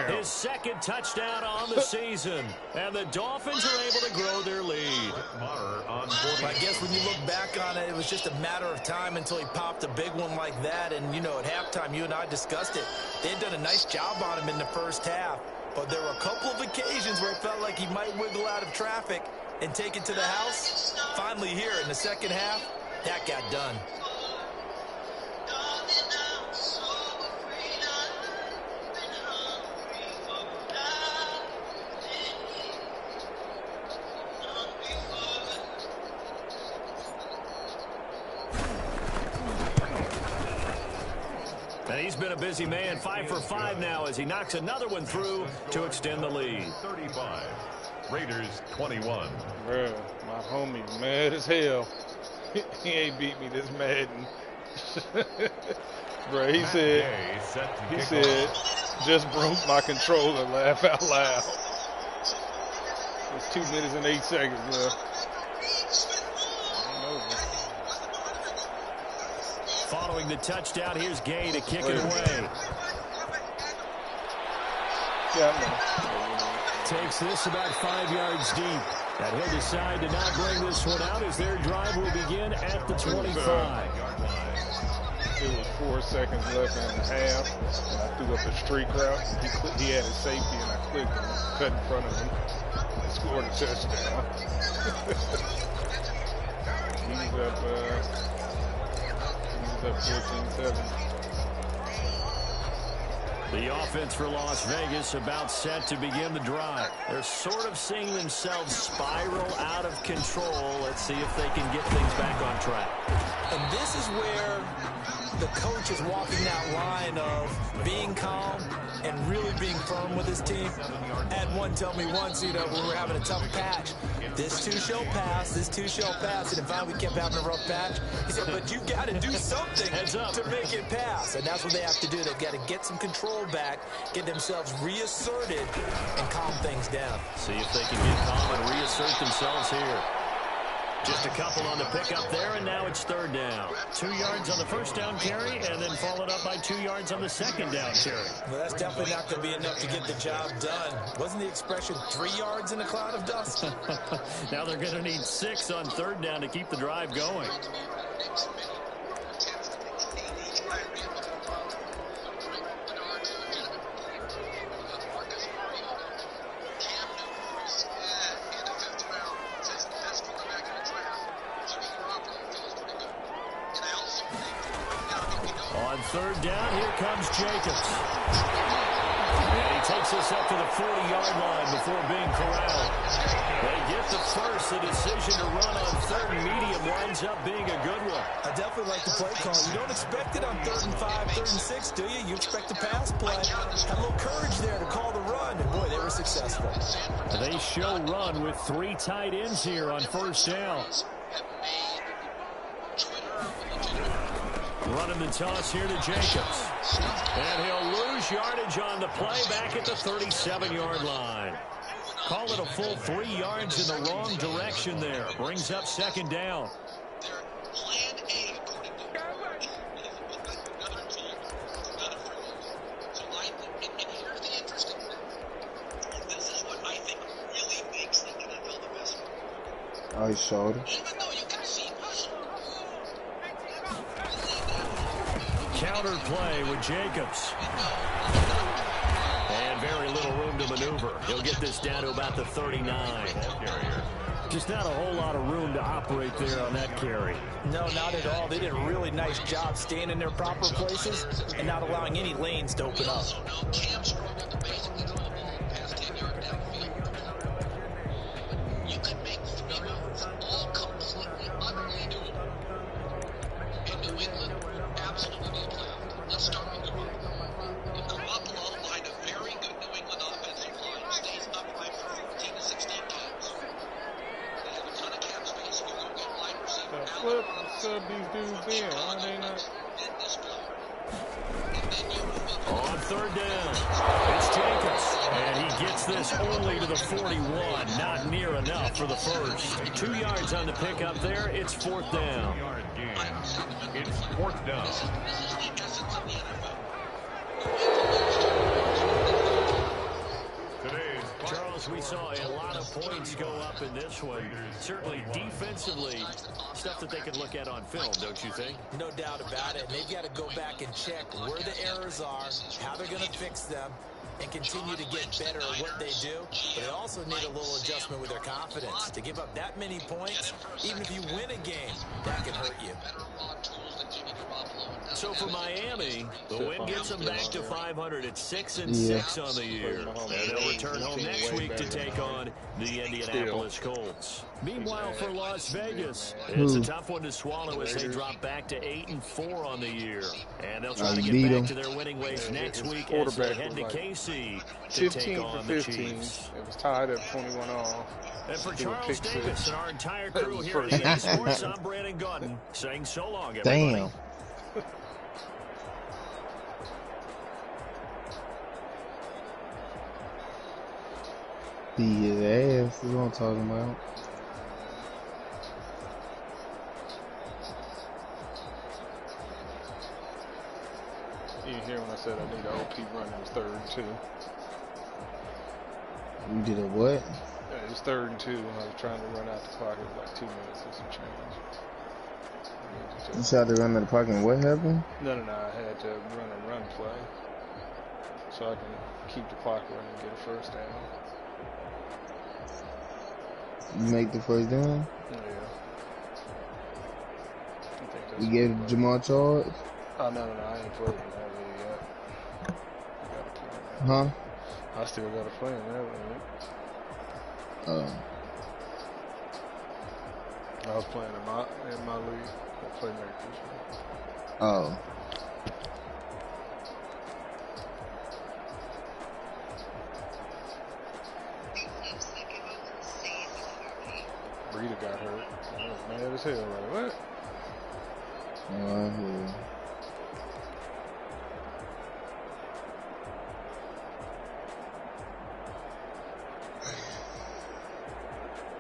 S2: His 2nd touchdown on the season. And the Dolphins are able to grow their lead.
S4: I guess when you look back on it, it was just a matter of time until he popped a big one like that. And, you know, at halftime, you and I discussed it. They had done a nice job on him in the first half. But there were a couple of occasions where it felt like he might wiggle out of traffic and take it to the house. Finally here in the second half, that got done.
S2: And he's been a busy man, 5 for 5 now as he knocks another one through to extend the lead.
S3: 35. Raiders 21.
S1: Bruh, my homie mad as hell. He ain't beat me this Madden. Bruh, he said, just broke my controller, laugh out loud. There's 2 minutes and 8 seconds left.
S2: Following the touchdown, here's Gay to kick it away. Takes this about 5 yards deep. And he'll decide to not bring this one out as their drive will begin at the 25.
S1: It was 4 seconds left in the half, and I threw up a streak route. He had his safety, and I clicked him, cut in front of him, and scored a touchdown. He was up 14-7.
S2: The offense for Las Vegas about set to begin the drive. They're sort of seeing themselves spiral out of control. Let's see if they can get things back on track.
S4: And this is where the coach is walking that line of being calm and really being firm with his team. I had one tell me once, when we were having a tough patch, this too shall pass, this too shall pass. And finally we kept having a rough patch. He said, but you got to do something to make it pass. And that's what they have to do. They've got to get some control back, get themselves reasserted, and calm things down.
S2: See if they can get calm and reassert themselves here. Just a couple on the pickup there, and now it's 3rd down. 2 yards on the first down carry, and then followed up by 2 yards on the second down carry.
S4: Well, that's definitely not going to be enough to get the job done. Wasn't the expression 3 yards in a cloud of dust?
S2: Now they're going to need 6 on 3rd down to keep the drive going. On 3rd down, here comes Jacobs. And he takes us up to the 40-yard line before being corralled. They get the first. The decision to run on 3rd and medium winds up being a good one.
S4: I definitely like the play call. You don't expect it on 3rd and 5, 3rd and 6, do you? You expect the pass play. Had a little courage there to call the run, and boy, they were successful.
S2: They show run with 3 tight ends here on 1st down. Running the toss here to Jacobs. And he'll lose yardage on the play back at the 37-yard line. Call it a full 3 yards in the wrong direction there. Brings up 2nd down.
S5: I showed it.
S2: Counter play with Jacobs. And very little room to maneuver. He'll get this down to about the 39. Just not a whole lot of room to operate there on that carry.
S4: No, not at all. They did a really nice job staying in their proper places and not allowing any lanes to open up.
S1: What sub these dudes in? Are they not?
S2: On 3rd down, it's Jacobs. And he gets this only to the 41. Not near enough for the first. 2 yards on the pickup there. It's 4th down.
S3: It's 4th down.
S2: Charles, we saw a lot of points go up in this one. Certainly defensively, stuff that they can look at on film, don't you think?
S4: No doubt about it. And they've got to go back and check where the errors are, how they're going to fix them, and continue to get better at what they do. But they also need a little adjustment with their confidence. To give up that many points, even if you win a game, that can hurt you.
S2: So So for Miami, the win gets them back to 500 at 6-6 on the year. And they'll return home next week to take on the Indianapolis Colts. Meanwhile, for Las Vegas, it's a tough one to swallow as they drop back to 8-4 on the year. And they'll try to get back to their winning ways next week as they head to KC to take on the Chiefs.
S1: It was tied at 21 all.
S2: And for Charles Davis and our entire crew here at EA Sports, I'm Brandon Gordon saying so long, everybody.
S5: Damn. Beat his ass is what I'm talking about.
S1: You didn't hear when I said I need an OP run. It was 3rd and 2.
S5: You did a what?
S1: Yeah, it was 3rd and 2 when I was trying to run out the pocket with like 2 minutes and some change.
S5: You tried to run out the pocket and what happened?
S1: No. I had to run a run play so I can keep the clock running and get a first down.
S5: You make the first down?
S1: Yeah. I think that's
S5: You gave Jamal Charles?
S1: Oh, no. I ain't playing that really yet. Gotta play that.
S5: Huh?
S1: I still got to play in that one. I was playing in my league at Playmakers.
S5: Oh.
S1: Breida got hurt. I was mad as hell. Like, what?
S5: Yeah.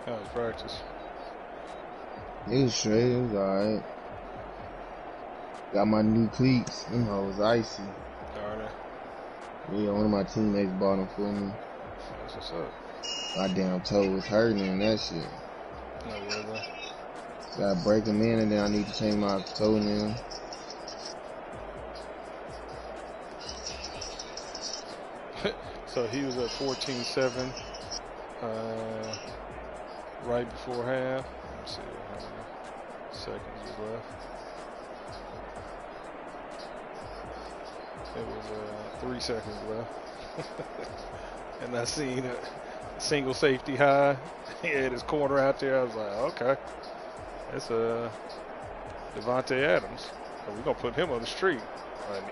S1: That was practice.
S5: It was straight, it was alright. Got my new cleats. Them hoes icy.
S1: Are they?
S5: Yeah, one of my teammates bought them for me.
S1: That's what's up.
S5: My damn toe was hurting and that shit.
S1: No weather.
S5: Gotta break them in and then I need to change my toenail.
S1: So he was at 14-7 right before half. Let's see how many seconds is left. It was 3 seconds left. And I seen a single safety high. He had his corner out there. I was like, okay. That's Devontae Adams. We're going to put him on the street.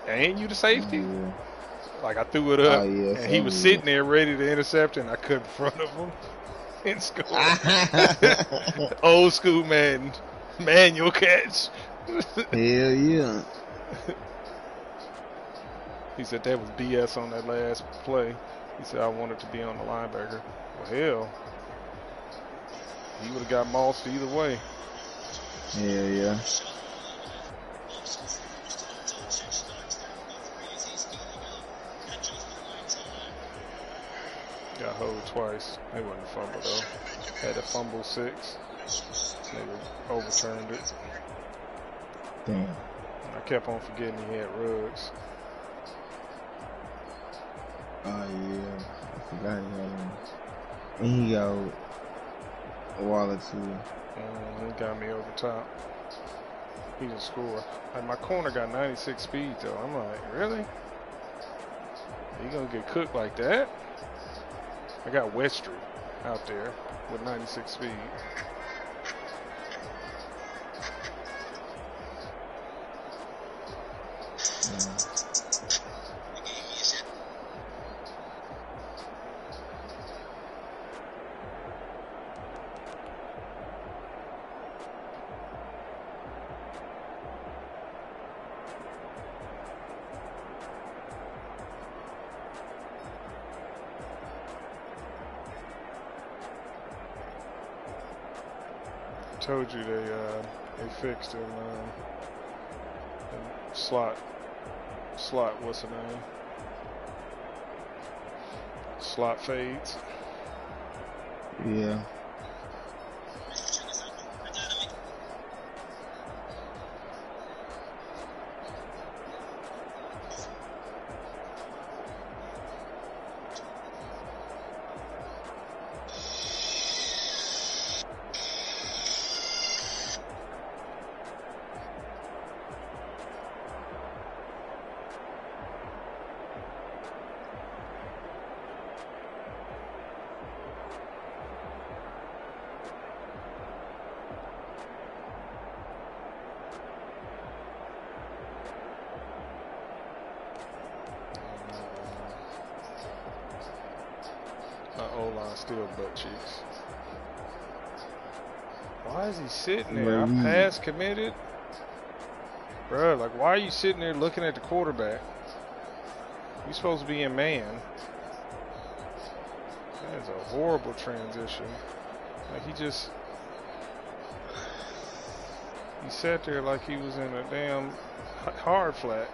S1: Ain't you the safety?
S5: Yeah.
S1: Like, I threw it up,
S5: yeah,
S1: and he was sitting there ready to intercept, and I cut in front of him and scored. Old school manual catch.
S5: Hell yeah.
S1: He said that was BS on that last play. He said, I wanted to be on the linebacker. Well, hell, he would have got mossed either way.
S5: Hell yeah.
S1: Got hold twice. They wasn't fumble though. Had a fumble 6. They overturned it.
S5: Damn.
S1: And I kept on forgetting he had Ruggs.
S5: Oh yeah. I forgot he had him. And he got Waller too.
S1: He got me over top. He didn't score. Like, my corner got 96 speed though. I'm like, really? You gonna get cooked like that? I got Westry out there with 96 speed. Told you they fixed him. Slot. What's the name? Slot fades.
S5: Yeah.
S1: Still butt cheeks. Why is he sitting there? I pass committed. Bro, like, why are you sitting there looking at the quarterback? You're supposed to be in man. That is a horrible transition. Like, he sat there like he was in a damn hard flat.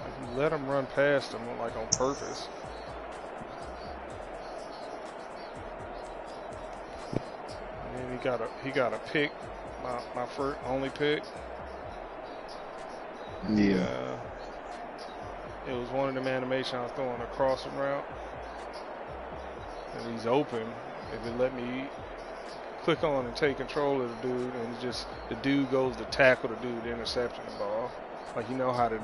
S1: Like, you let him run past him, like, on purpose. And then he got a pick, my first only pick.
S5: Yeah.
S1: It was one of them animations I was throwing a crossing route. And he's open. If it let me click on and take control of the dude, and just the dude goes to tackle the dude intercepting the ball. Like, you know how the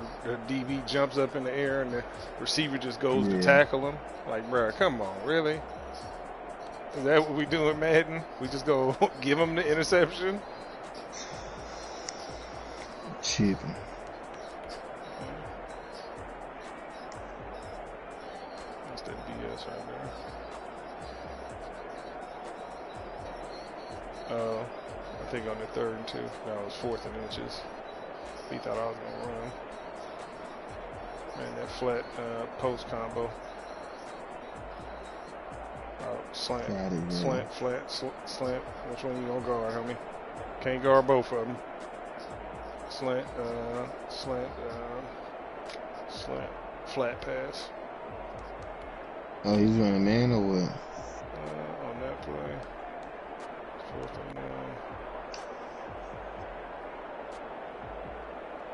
S1: DB jumps up in the air and the receiver just goes to tackle him? Like, bro, come on, really? Is that what we do in Madden? We just go give him the interception?
S5: Chipping.
S1: That's that BS right there. I think on the 3rd and 2. No, it was 4th and inches. He thought I was going to run. Man, that flat post combo. Slant, flat, slant. Which one you going to guard, homie? Can't guard both of them. Slant, flat pass.
S5: Oh, he's running man or what?
S1: On that play. 4th and 1.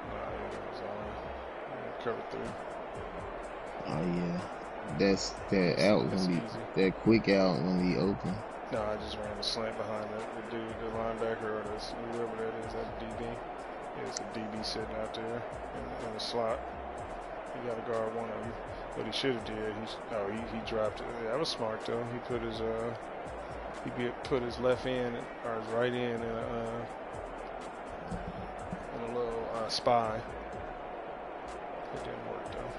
S1: Nah, it was on. Cover 3.
S5: Oh yeah, that's that out gonna be that quick out gonna be open.
S1: No, I just ran a slant behind the dude, the linebacker or whoever that is, that DB. Yeah, it's a DB sitting out there in the slot. You got to guard one of them. What he should have did, he dropped it. That was smart though. He put his left end or his right end in a little spy. It didn't work though.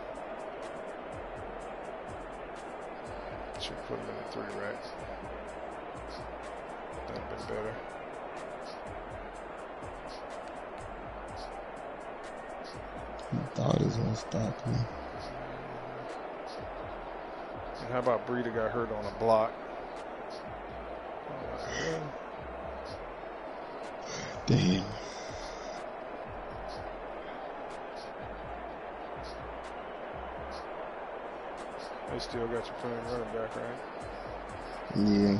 S1: Should put him in the 3 rack. That'd been better.
S5: He thought he was gonna stop me.
S1: And how about Breida got hurt on a block? Oh,
S5: damn.
S1: They still got you playing running back, right?
S5: Yeah.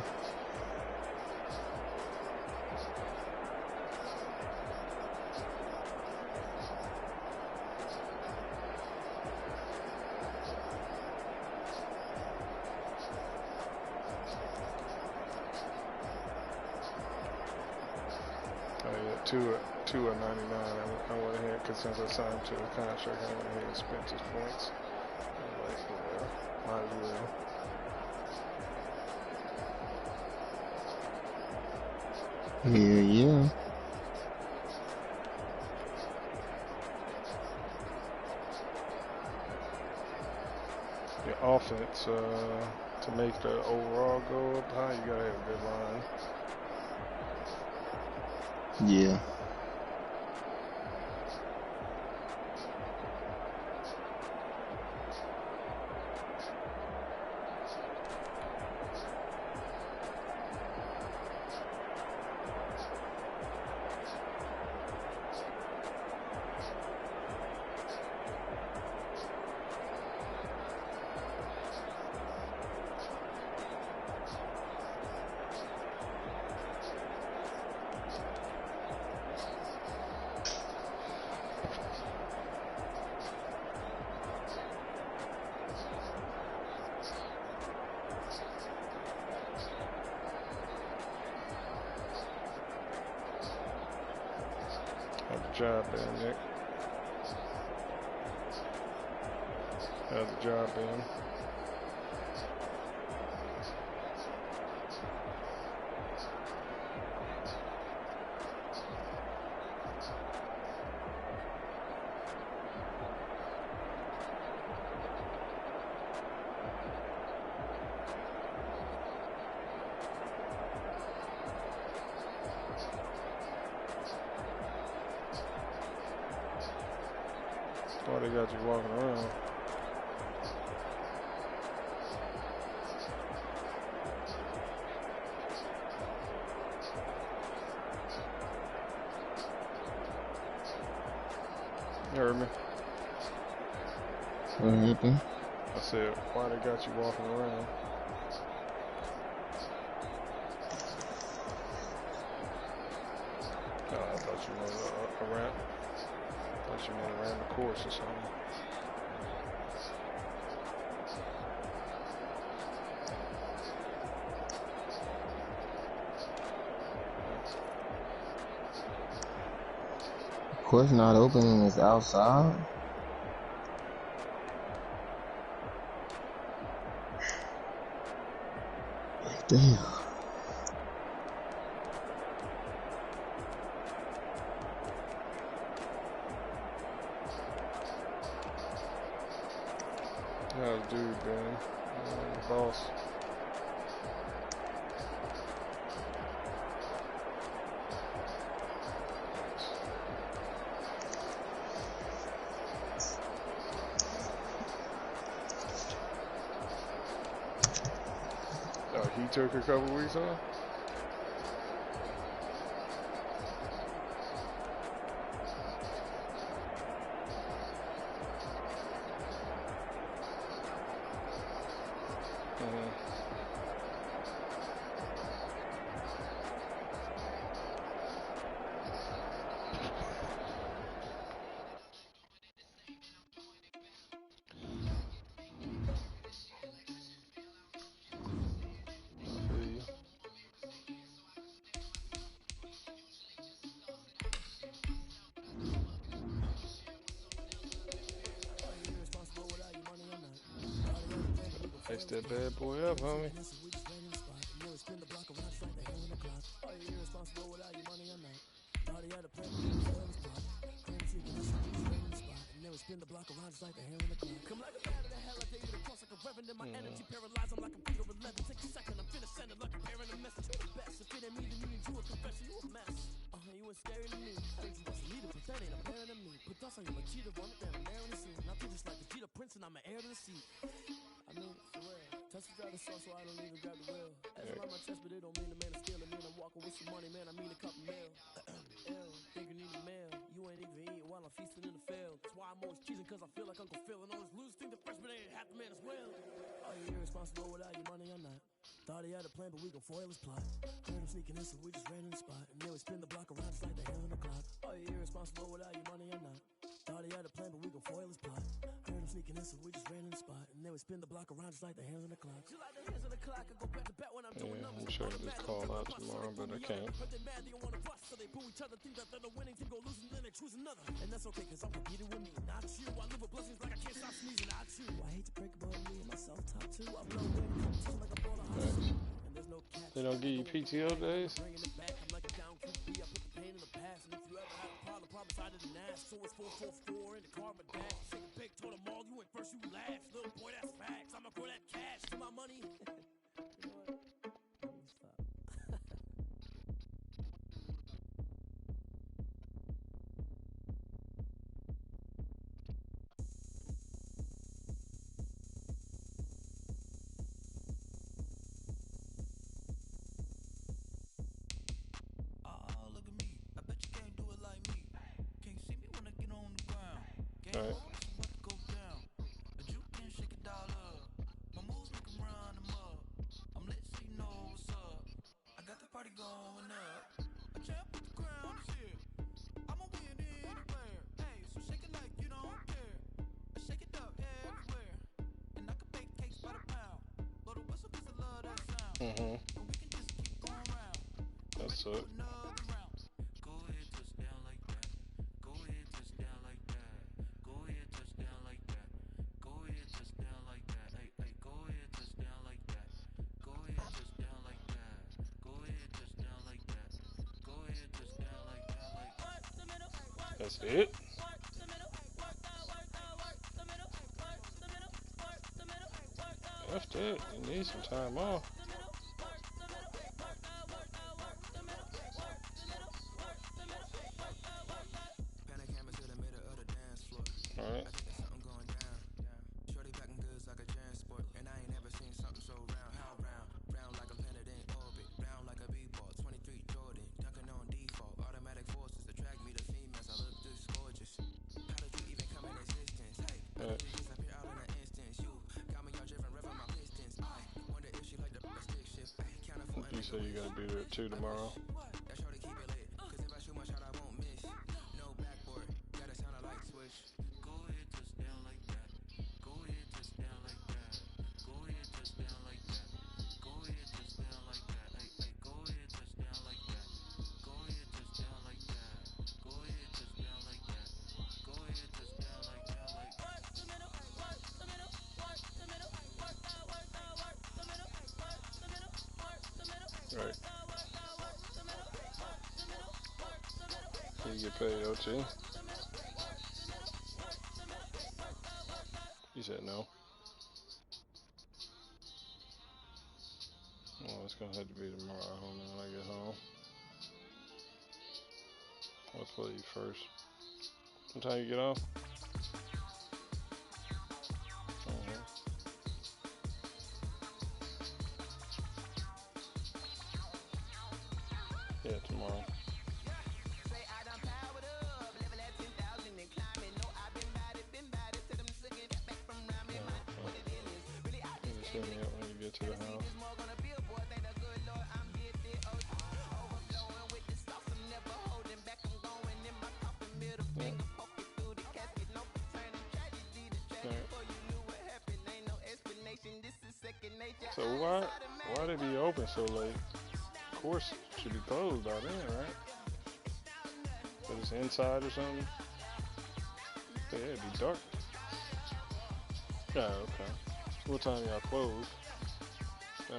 S1: Two of 99. I went ahead because since I signed to the contract, I went ahead and spent his points. I'm like, yeah, might as well.
S5: Yeah.
S1: The offense to make the overall go up high, you gotta have a good line.
S5: Yeah.
S1: Good job there, Nick. How's the job been? Why they got you walking around? You heard me?
S5: What happened?
S1: I said, why they got you walking around? Oh, I thought you went around. I thought you went around the course or something.
S5: Course not open and it's outside. Damn.
S1: How's dude been? Boss. Oh, he took a couple weeks off? Fix that bad boy up, homie.
S6: Spin the block around just like the hair in the club. Come like a bat of the hell, I dare you to cross like a reverend in my energy. Paralyzed, I'm like a beat over 11. Take a second, I'm finna send it like a parent a message. You the best. If it ain't me, then you need you a confession. You a mess. You ain't scary to me. Think you was a leader, but that ain't apparent to me. Put dust on you, a cheater, run it down, I'm there in the scene. I feel just like the Jeter Prince, and I'm an heir to the seat. I mean, for real. Touch the driver's sauce, so I don't even grab the wheel. As around my chest, but it don't mean the man is stealing. Man, I'm walking with some money, man. I mean a couple mil. Ew, think you need a meal. You ain't even eating while I'm feasting in the field. That's why I'm always cheesing, cause I feel like Uncle Phil. And all this losers think the freshman ain't half the man as well. Are you irresponsible without your money or not? Thought he had a plan, but we gon' foil his plot. Heard him sneaking in, so we just ran in the spot. And then we spin the block around just like the hair on the clock. Are you irresponsible without your money or not? Thought he had a plan, but we gon' foil his plot. Heard him sneaking in, so we just ran in the spot. And then we spin the block around just like the hands on the clock. Just like the hands on the clock, I go back to back when I'm doing numbers.
S1: I'm sure I just call out tomorrow, but I can't.
S6: But they mad, they don't wanna rush, so they boo each other. Think that they're the winning team, go losing, then they choose another. And that's okay, cause I'm competing with me, not you. I live with blessings like I can't stop sneezing, not you. I hate to break, but me and myself top two. I'm low in competition like a ball of hustle. And there's no catch.
S1: They don't give you PTO days?
S6: Bringing it back, I'm like a down QB. I put the pain in the past. And if you ever had a problem side of the ass. So it's 444 in the car, my dash. Shake a big, told them all, you went first, you last. Little boy, that's facts. I'ma grow that cash to my money. You know what? Let me stop.
S7: Oh, look at me. I bet you can't do it like me. Can't see me when I get on the ground. Game
S1: All right.
S7: on, it's about to go down. But you can shake it all up. My moves make 'em run them up. I'm lit so you know what's up. I got the party going up. A champ with the crown is here. I'ma win anywhere. Hey, so shake it like you don't care. I shake it up everywhere. And I can bake cakes by the pound. Blow the whistle 'cause I love that sound. And we can just keep going round.
S1: That's it.
S7: Another round. Go ahead, touch down like that. Go ahead, touch down like that. Go ahead, touch down like that. Go ahead, touch down like that. Hey, hey, go ahead, touch down like that. Go ahead, touch down like that. Go ahead, touch down like that. Go ahead, touch down like that. Like
S1: That's it. That's it. You need some time off.
S7: Panic hammers in the middle of the dance floor.
S1: All right. So you gotta be there at 2 tomorrow. Right. You get paid OT. You said no. Well, it's gonna have to be tomorrow when I get home. Let's play you first. What time you get off? Yeah, tomorrow. You just hit me up when you get to the house. So why they be open so late? Of course, it should be closed by then, right? But it's inside or something. Yeah, it'd be dark. Yeah, okay. What time y'all close? Yeah.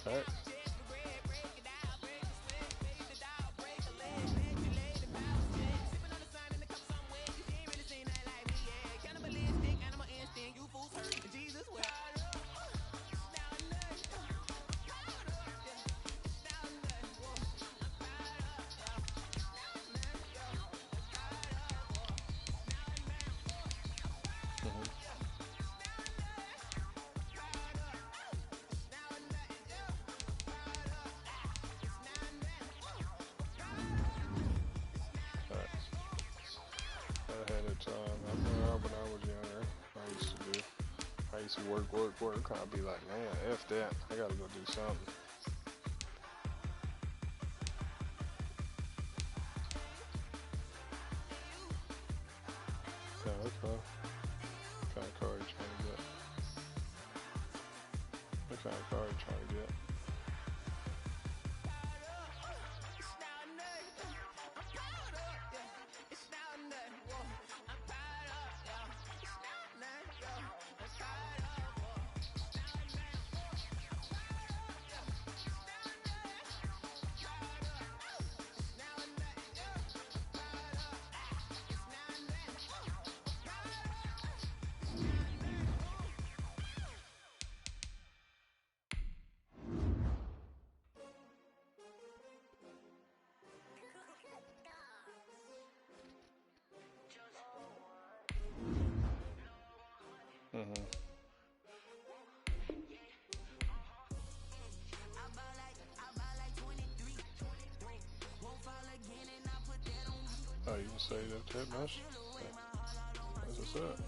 S1: Alright. Ahead of time. When I was younger, I used to work. I'd be like, man, F that. I gotta go do something. Yeah, okay. What kind of car you trying to get? What kind of car you trying to get? Oh, you can say that much? That's what's up.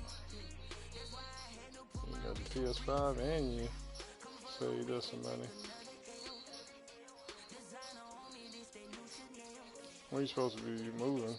S1: You got the PS5 and you saved us some money. Where you supposed to be moving?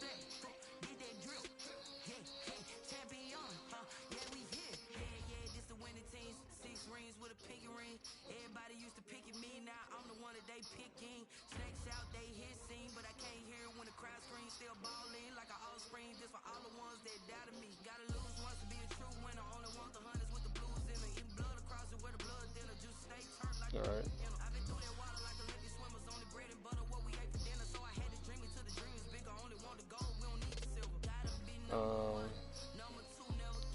S1: All right.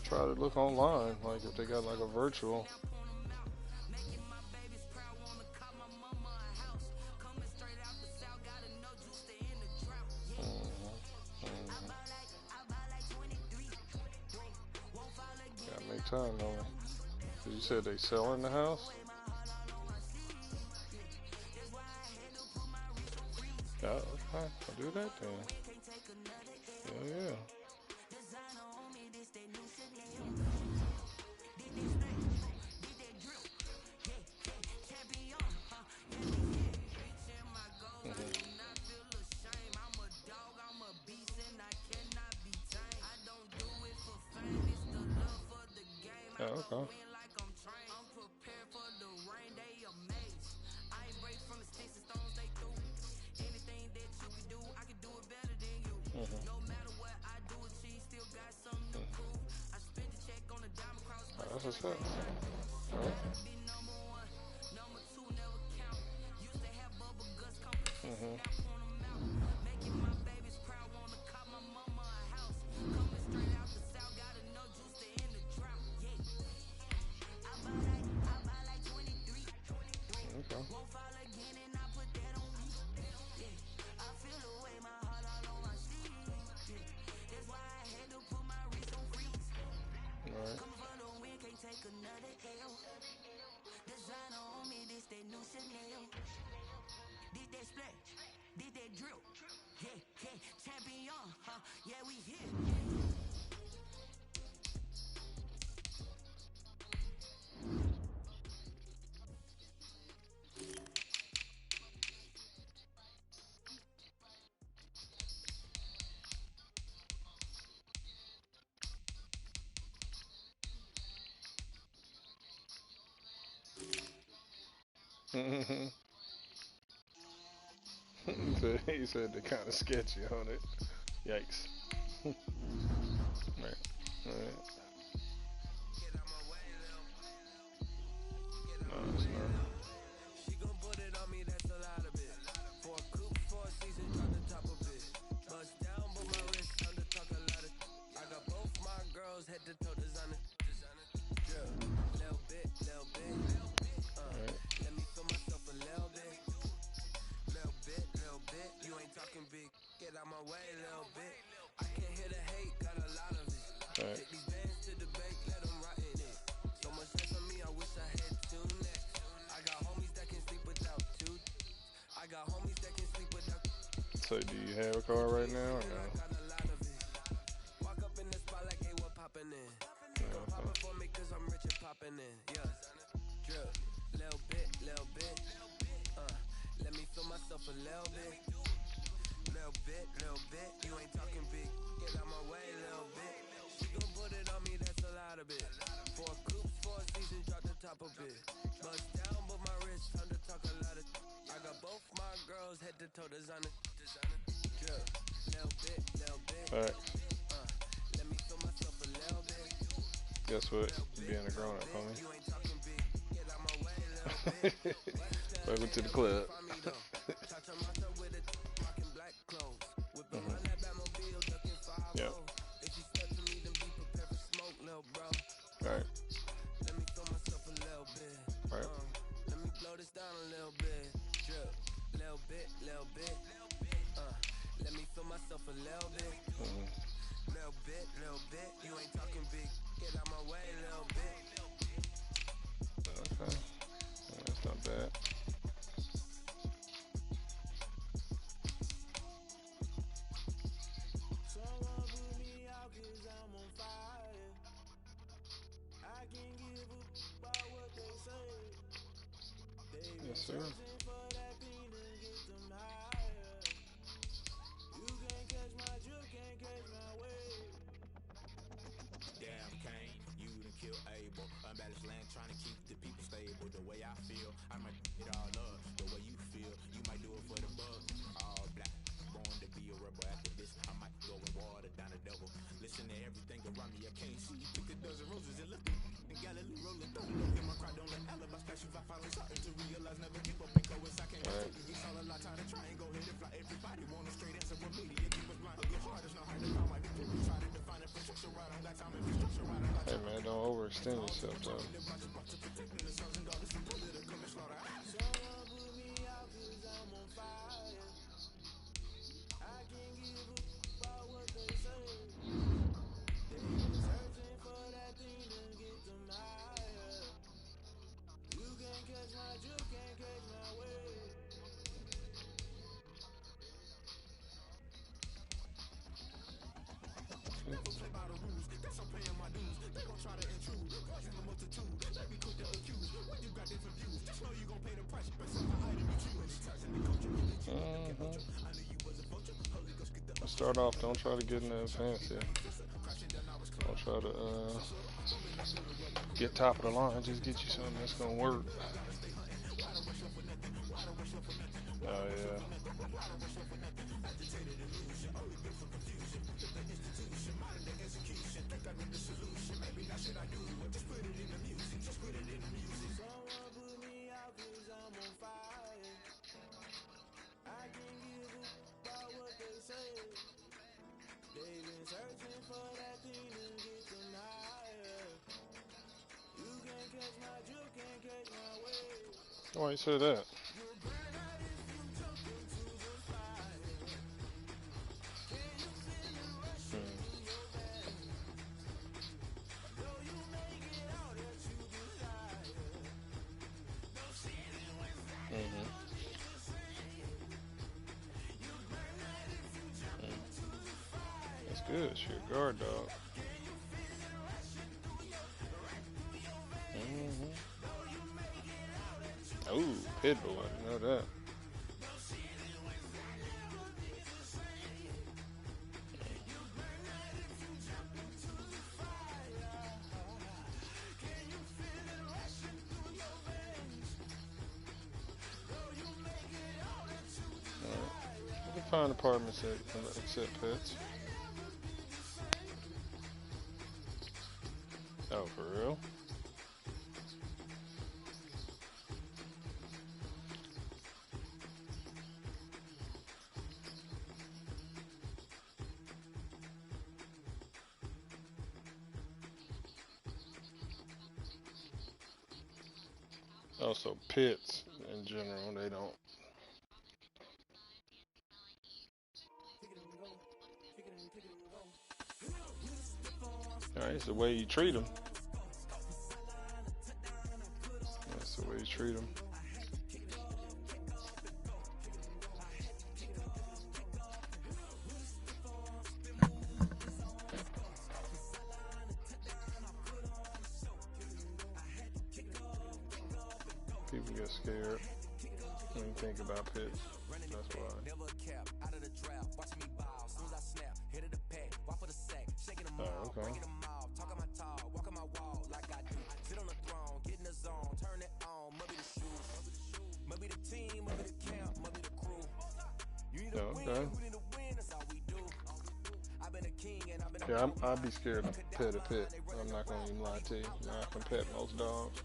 S1: Try to look online, like if they got like a virtual. time though. You said they selling the house? Oh, okay. I'll do that then. Hell yeah. Oh, okay. Oh, that's what's up. All right. Okay. All right. He said they're kind of sketchy on it. Yikes. Right. All right. No, it's not.
S7: She gon' put it on me, that's a lot of it. For a coupe, for a season, drop the top of it. Bust down, but my wrist under talk a lot of. I got both my girls head to toe designer. Yeah, little bit, little bit. Let me feel myself a little bit. Little bit. You ain't talking big. Get out my way, little bit. I can't hear the hate, got a lot of it.
S1: Right.
S7: Take these bands to the bank, let them rot in it. So much stress on me, I wish I had two necks. I got homies that can sleep without two. I got homies that can sleep without.
S1: So do you have a car right now or no?
S7: I got a lot of it. Walk up in the spot like, hey, what poppin' in? Go poppin' for me cause I'm rich and poppin' in. Yeah. Drip. Little bit. Let me feel myself a little bit. Little bit. You ain't talking big. Get out my way, little bit. She gon' put it on me, that's a lot of it. For a coupe, for a season, drop the top of it. Bust down, but my wrist under talk a lot of. I got both my girls head to toe designer. Drip. Little bit.
S1: All right.
S7: Let me feel myself a little bit.
S1: Guess what? You being a grown up, homie.
S7: You ain't talking big. Get out my way, little bit.
S1: Welcome to the club. Yeah.
S7: If you step to me, then be prepared for smoke, little bro.
S1: All right.
S7: Let me feel myself a little bit.
S1: All right.
S7: Let me blow this down a little bit. Drip. Little bit. Let me feel myself a little bit. Little bit. You ain't talking big. Get out my way, little bit.
S1: Okay. Well, that's not bad.
S6: Someone put me out 'cause I'm on fire. I can't give a about what they say. They been
S1: Yes, sir.
S6: searching for that thing to get them higher. You can't catch my drift, can't catch my wave.
S8: Damn, Kane, you done kill Abel. Unbalanced land trying to keep the people stable. The way I feel, I might it all up. The way you feel, you might do it for the bug. All black, born to be a rebel. After this, I might go and water down the devil. Listen to everything around me, I can't see. Pick a dozen roses and look in Galilee rolling through. In my crowd, don't let alibi special. I finally started to realize never give up and go as I can't take it. It's all a lot time to try and go hit it fly. Everybody want a straight answer with media. Keep us blind. Your heart is not hard to find. My victory. Try to define infrastructure right. I don't got time infrastructure right.
S1: Hey man, don't overextend yourself though.
S6: Someone put me out 'cause I'm on fire. I can't give a about what they say. They been searching for that thing to get them
S1: start off. Don't try to get in there fancy. Don't try to get top of the line. Just get you something that's gonna work. Oh yeah. Why you say that? That's good. She a guard dog. Ooh, Pitbull. I didn't know that. You can find apartments that accept pets. Oh, for real? Also, pets in general, they don't. Alright, it's the way you treat them. That's the way you treat them. People get scared when you think about pets. That's why. Oh, okay. Oh, okay. Yeah, I'd be scared to pet a pet. I'm not gonna even lie to you. I can pet most dogs.